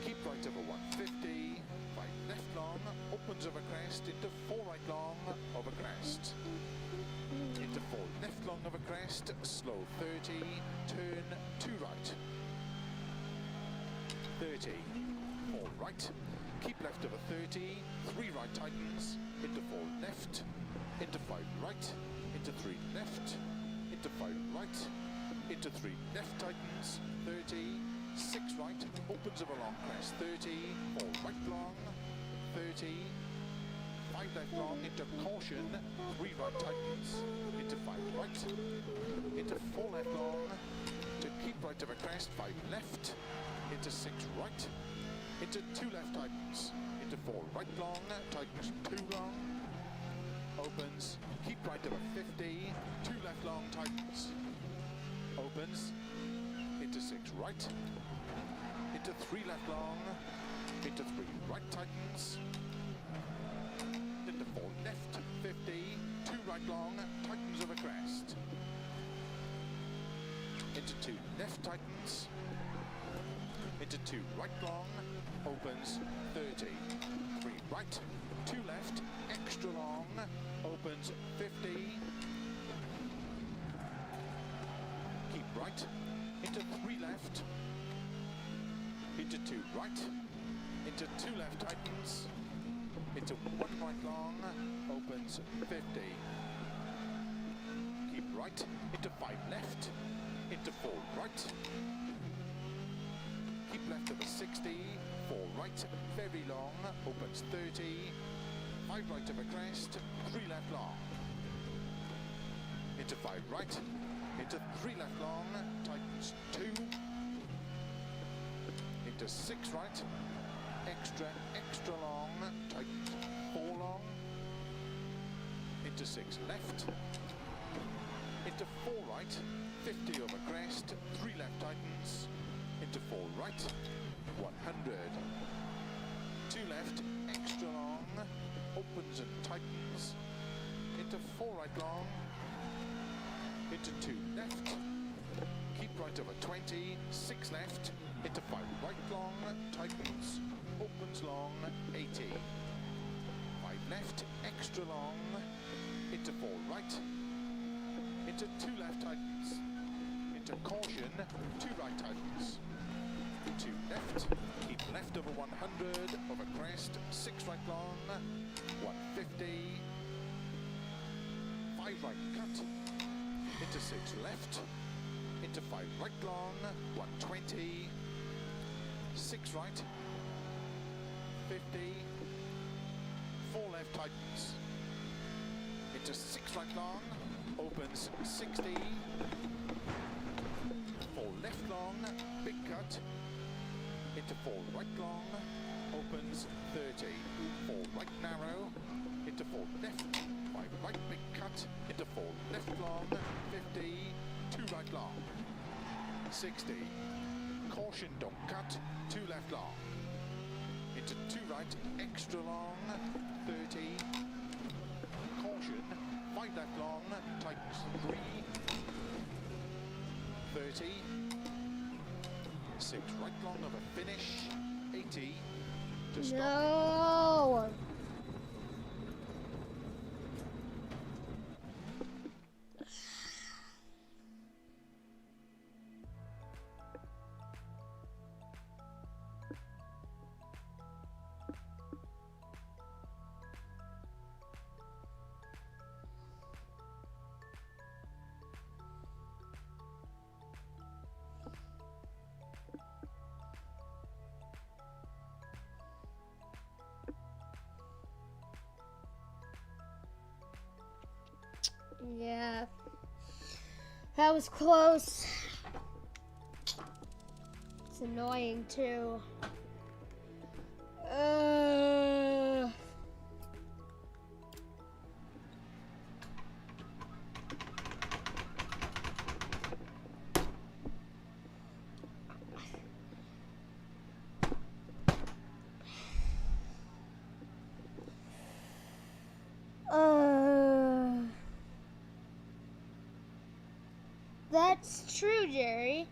keep right over 150, 5 left long, opens over crest, into 4 right long, over crest, into 4 left long of a crest, slow 30, turn 2 right, 30, 4 right, keep left over 30, 3 right tightens, into 4 left, into 5 right, into 3 left, into 5 right, into 3 left tightens, 30, 6 right, opens of a long crest, 30, 4 right long, 30, 5 left long, into caution, 3 right tightens, into 5 right, into 4 left long, to keep right of a crest, 5 left, into 6 right, into 2 left tightens, into 4 right long, tightens 2 long, opens, keep right of a 50, 2 left long tightens, opens, into 6 right, into 3 left long, into 3 right tightens, into 4 left, 50, 2 right long, tightens of a crest, into 2 left tightens, into 2 right long, opens 30, 3 right, 2 left, extra long, opens 50, keep right, into 3 left, into 2 right, into 2 left tightens, into 1 right long, opens 50, keep right, into 5 left, into 4 right, keep left over 60, 4 right, very long, opens 30, 5 right over crest, 3 left long, into 5 right, into 3 left long, tightens 2, into 6 right, extra long, tightens 4 long, into 6 left, into 4 right, 50 over crest, 3 left tightens, into 4 right, 100, 2 left, extra long, opens and tightens, into 4 right long, into 2 left, keep right over 20, 6 left, into 5 right long, tightens, opens long, 80, 5 left, extra long, into 4 right, into 2 left tightens, into caution, 2 right tightens, 2 left, keep left over 100, over crest, 6 right long, 150, 5 right cut, into 6 left, into 5 right long, 120, 6 right, 50, 4 left tightens, into 6 right long, opens 60, 4 left long, big cut, into 4 right long, opens 30, 4 right narrow, into 4 left, 5 right big cut, into 4 left long, 50, 2 right long, 60, caution don't cut, 2 left long, into 2 right, extra long, 30, caution, 5 left long, tightens 3, 30, 6 right long of a finish, 80, to stop. No. that was close. It's annoying too. That's true, Jerry.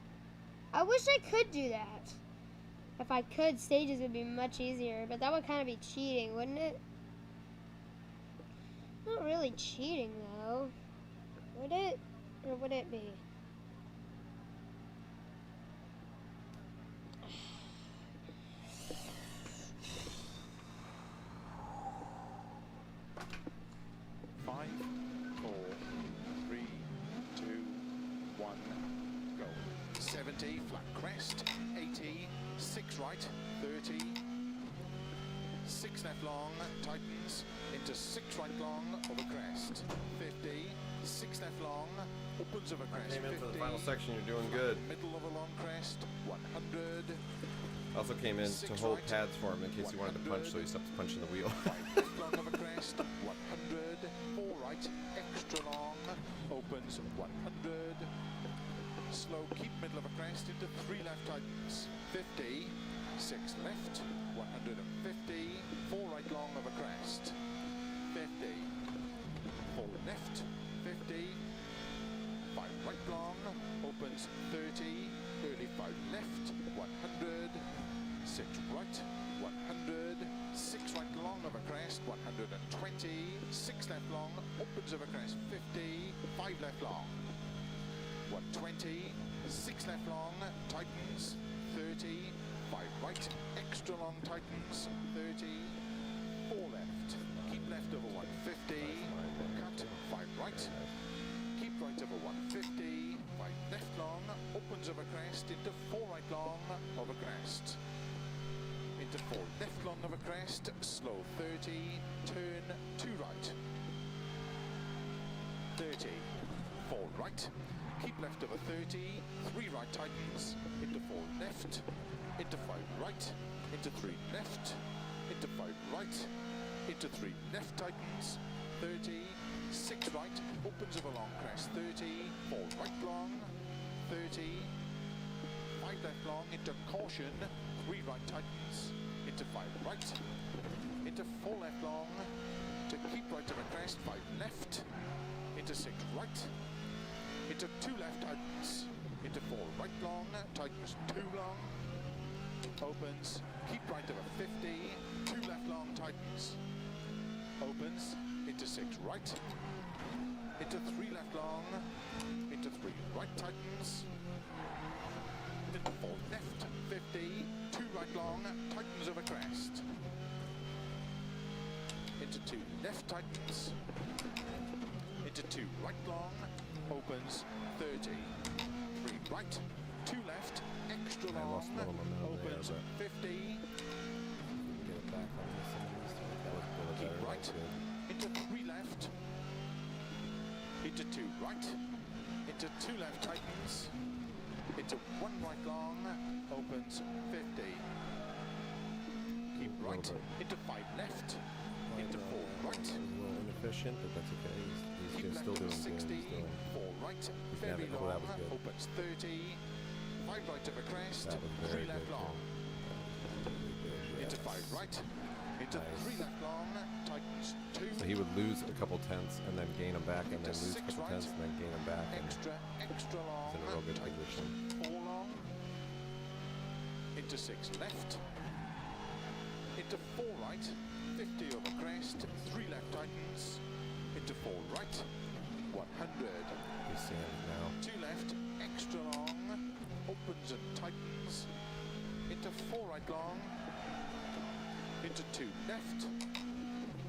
I wish I could do that. If I could, stages would be much easier, but that would kind of be cheating, wouldn't it? Not really cheating, though. Would it? Or would it be? Five, 4, 3, 2, 1, go. 70, flat crest. 80, 6 right. 30, 6 left long, tightens into 6 right long over crest. 50, 6 left long, opens over crest. Came in 50, for the final section. You're doing good. middle of a long crest. 100. Also came in to hold pads for him in case he wanted to punch, so he stopped punching the wheel. 5 left long over crest. 100. 4 right, extra long, opens 100. Slow, keep middle of a crest into 3 left tightens. 50, 6 left, 150, 4 right long of a crest. 50, 4 left, 50, 5 right long, opens 30, early 5 left, 100, 6 right, 100, 6 right long of a crest, 120, 6 left long, opens of a crest, 50, 5 left long. 120, 6 left long, tightens, 30, 5 right, extra long tightens, 30, 4 left, keep left over 150, cut, 5 right, keep right over 150, 5 left long, opens over crest, into 4 right long, over crest, into 4 left long over crest, slow 30, turn 2 right, 30, 4 right, keep left over 30, 3 right tightens, into 4 left, into 5 right, into 3 left, into 5 right, into 3 left tightens, 30, 6 right, opens over long crest, 30, 4 right long, 30, 5 left long, into caution, 3 right tightens, into 5 right, into 4 left long, to keep right over crest, 5 left, into 6 right, into 2 left tightens, into 4 right long, tightens 2 long, opens, keep right over 50, 2 left long tightens, opens, into 6 right, into 3 left long, into 3 right tightens, into 4 left, 50, 2 right long, tightens over crest, into 2 left tightens, into 2 right long, opens 30, 3 right, 2 left, extra long, opens 50, Get it back on this one. That was a keep little right, better. into 3 left, into 2 right, into 2 left tightens, into 1 right long, opens 50, keep right, into 5 left, into 4 right, It was a little inefficient, but that's okay. He's keep still left doing over good. 60, He's doing 4 right, He's very never- oh, long, that was good. opens 30, 5 right over crest, That was 3 very left good, long, into 5 right, into Nice. 3 left long, tightens 2, So he would lose a couple tenths and then gain them back, and then Into lose a 6 couple right, tenths and then gain them back. And extra long, he's in a real good tightens position. 4 long, into 6 left, into 4 right, 50 over crest, 3 left tightens, into 4 right, 100, He's seeing it now. 2 left, extra long, opens and tightens, into 4 right long, into 2 left,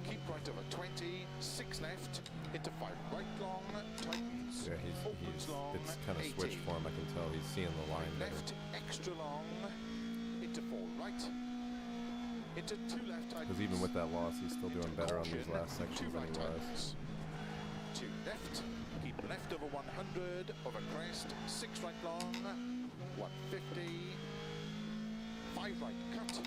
keep right over 20, 6 left, into 5 right long, tightens, Yeah, opens long, it's kind of 80, switched for him. I can tell he's seeing the line better. left, extra long, into 4 right, into 2 left tightens. Because even with that loss, he's still doing better on these last sections than he was. 2 left, keep left over 100, over crest, 6 right long, 150, 5 right cut,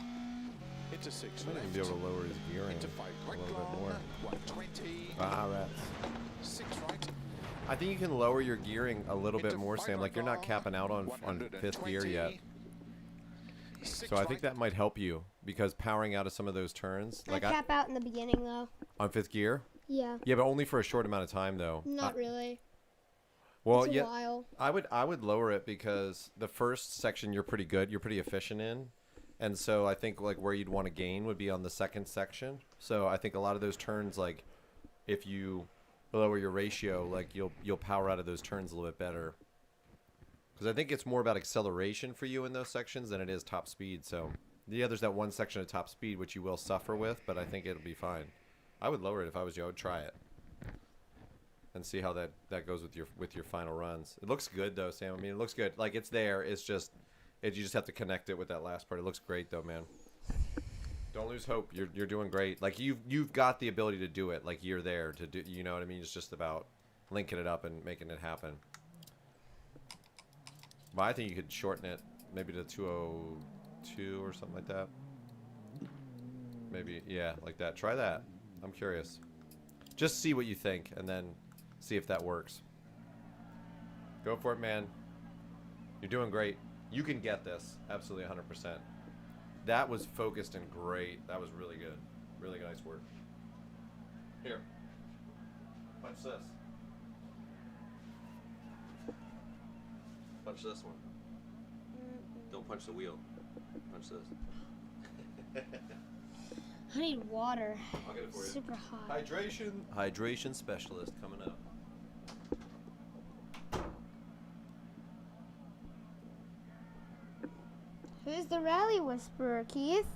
into 6 Might left, even be able to lower his gearing into 5 a right little long, bit more. 120, Ah, rats. 6 right, I think you can lower your gearing a little bit more, Sam. Like, you're not capping out on 5th gear yet. So I think that might help you, because powering out of some of those turns, I like cap out in the beginning though. on 5th gear. Yeah. Yeah, but only for a short amount of time, though. Not really. Well, It's a yeah, while. I would lower it, because the first section you're pretty good, you're pretty efficient in, and so I think like where you'd want to gain would be on the second section. So I think a lot of those turns, like if you lower your ratio, like you'll power out of those turns a little bit better. Because I think it's more about acceleration for you in those sections than it is top speed. So yeah, there's that one section of top speed which you will suffer with, but I think it'll be fine. I would lower it if I was you. I would try it and see how that goes with your final runs. It looks good though, Sam. I mean, it looks good. Like, it's there. It's just you just have to connect it with that last part. It looks great though, man. Don't lose hope. You're doing great. Like, you've got the ability to do it. Like, you're there to do. You know what I mean? It's just about linking it up and making it happen. But I think you could shorten it maybe to 202 or something like that. Maybe, yeah, like that. Try that. I'm curious. Just see what you think, and then see if that works. Go for it, man. You're doing great. You can get this. Absolutely 100%. That was focused and great. That was really good. Really nice work. Here. Punch this. Punch this one. Don't punch the wheel. Punch this. I need water. I'll get it for you. Super hot. Hydration specialist coming up. Who's the rally whisperer, Keith?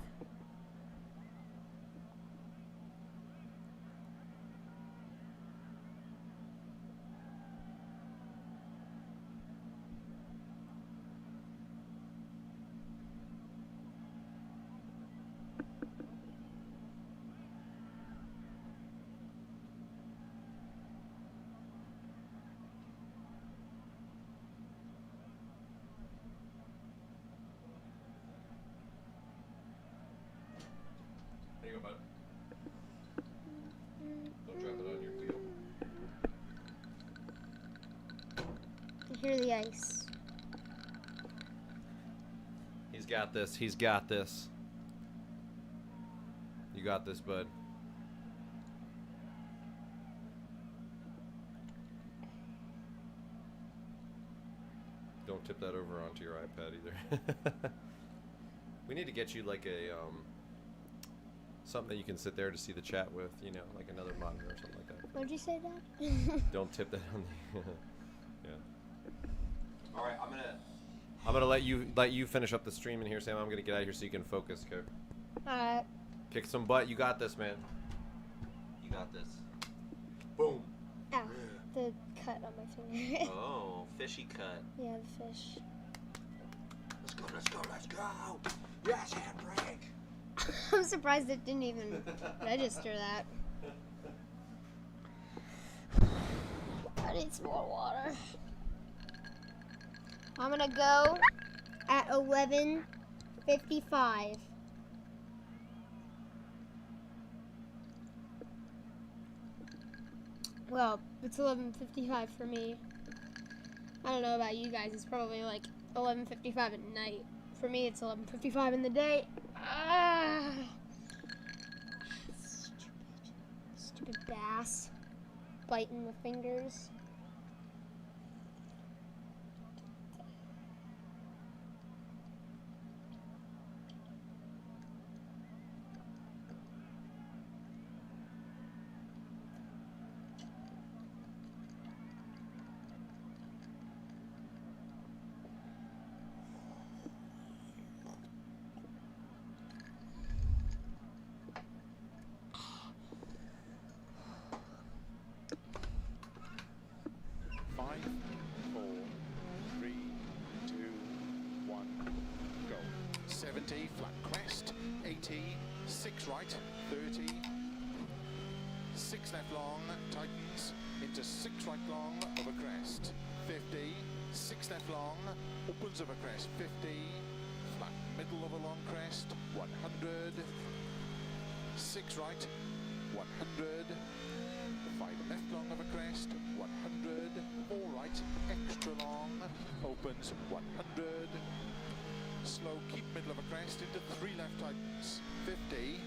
There you go, bud. Don't drop it on your wheel. I hear the ice. He's got this. He's got this. You got this, bud. Don't tip that over onto your iPad either. We need to get you like a something that you can sit there to see the chat with, you know, like another monitor or something like that. What'd you say, Dad? Don't tip that on the yeah. All right, I'm gonna let you finish up the stream in here, Sam. I'm gonna get out of here so you can focus. Okay. Alright. Kick some butt. You got this, man. You got this. Boom. Ow. The cut on my finger. Oh, fishy cut. Yeah, the fish. Let's go, let's go, let's go. Yes, handbrake. I'm surprised it didn't even register that. I need some more water. I'm gonna go at 11:55. Well, it's 11:55 for me. I don't know about you guys. It's probably like 11:55 at night. For me, it's 11:55 in the day. Ah, stupid bass, biting the fingers. 6 left long, tightens, into 6 right long, over crest, 50, 6 left long, opens over crest, 50, flat middle of a long crest, 100, 6 right, 100, 5 left long of a crest, 100, 4 right, extra long, opens, 100, slow, keep middle of a crest, into 3 left tightens, 50,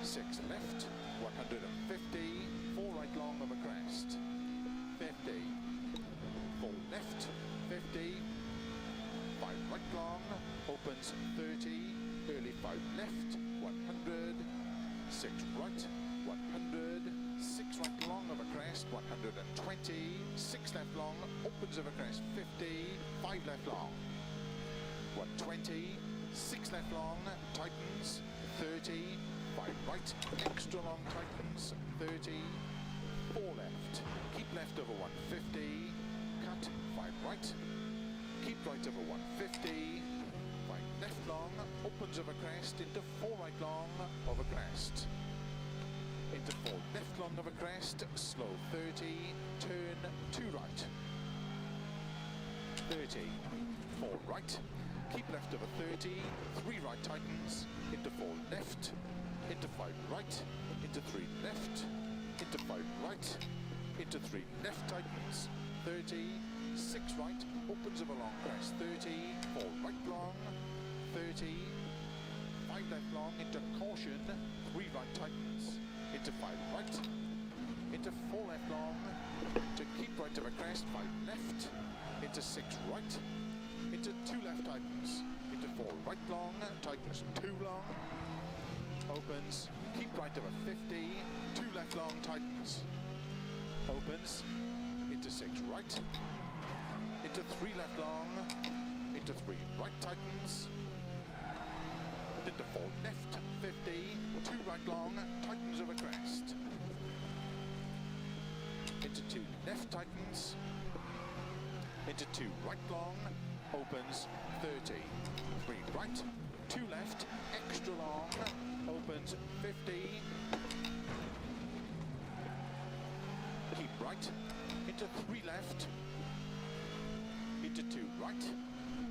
6 left, 150, 4 right long of a crest, 50, 4 left, 50, 5 right long, opens 30, early 5 left, 100, 6 right, 100, 6 right long of a crest, 120, 6 left long, opens of a crest, 50, 5 left long, 120, 6 left long, tightens, 30, 5 right, extra long tightens, 30, 4 left, keep left over 150, cut, 5 right, keep right over 150, 5 left long, opens over crest, into 4 right long, over crest, into 4 left long over crest, slow 30, turn 2 right, 30, 4 right, keep left over 30, 3 right tightens, into 4 left, into 5 right, into 3 left, into 5 right, into 3 left tightens, 30, 6 right, opens of a long crest, 30, 4 right long, 30, 5 left long, into caution, 3 right tightens, into 5 right, into 4 left long, to keep right of a crest, 5 left, into 6 right, into 2 left tightens, into 4 right long, tightens 2 long, opens, keep right of a 50, 2 left long tightens, opens, into 6 right, into 3 left long, into 3 right tightens, into 4 left, 50, 2 right long, tightens over crest, into 2 left tightens, into 2 right long, opens, 30, 3 right, 2 left, extra long, opens, 50, keep right, into 3 left, into 2 right,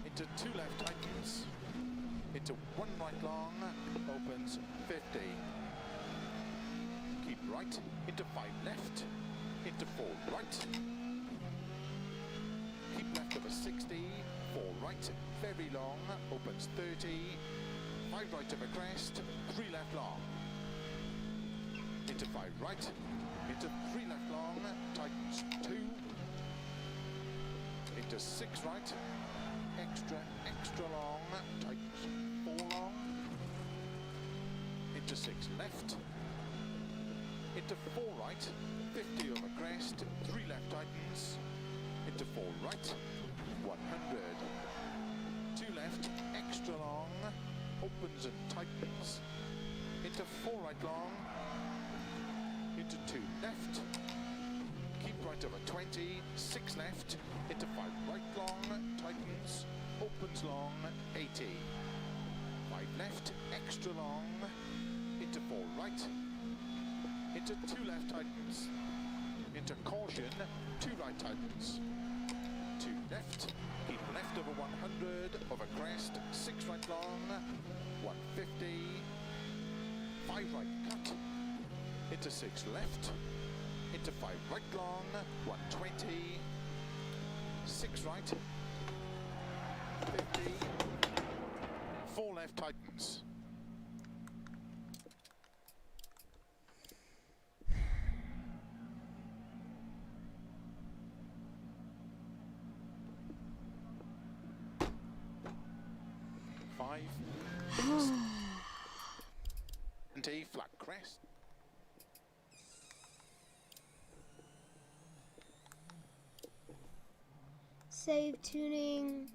into 2 left tightens, into 1 right long, opens, 50, keep right, into 5 left, into 4 right, keep left over 60, 4 right, very long, opens 30, 5 right of a crest, 3 left long, into 5 right, into 3 left long, tightens 2, into 6 right, extra long, tightens 4 long, into 6 left, into 4 right, 50 over crest, 3 left tightens, into 4 right, 100, 2 left, extra long, opens and tightens, into 4 right long, into 2 left, keep right over 20, 6 left, into 5 right long, tightens, opens long, 80, 5 left, extra long, into 4 right, into 2 left tightens, into caution, 2 right tightens, 2 left, keep left over 100, over crest, 6 right long, 150, 5 right cut, into 6 left, into 5 right long, 120, 6 right, 50, 4 left tightens. Flat crest. Save tuning.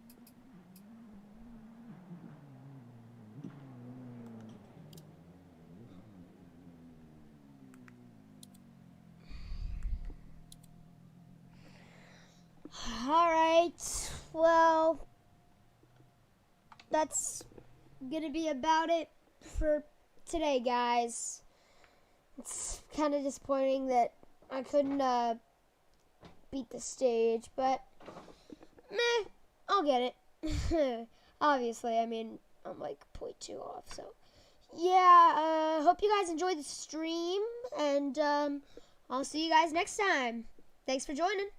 Alright, well, that's gonna be about it for today, guys. It's kind of disappointing that I couldn't beat the stage, but meh, I'll get it. Obviously, I mean, I'm like 0.2 off, so yeah, hope you guys enjoyed the stream, and I'll see you guys next time. Thanks for joining.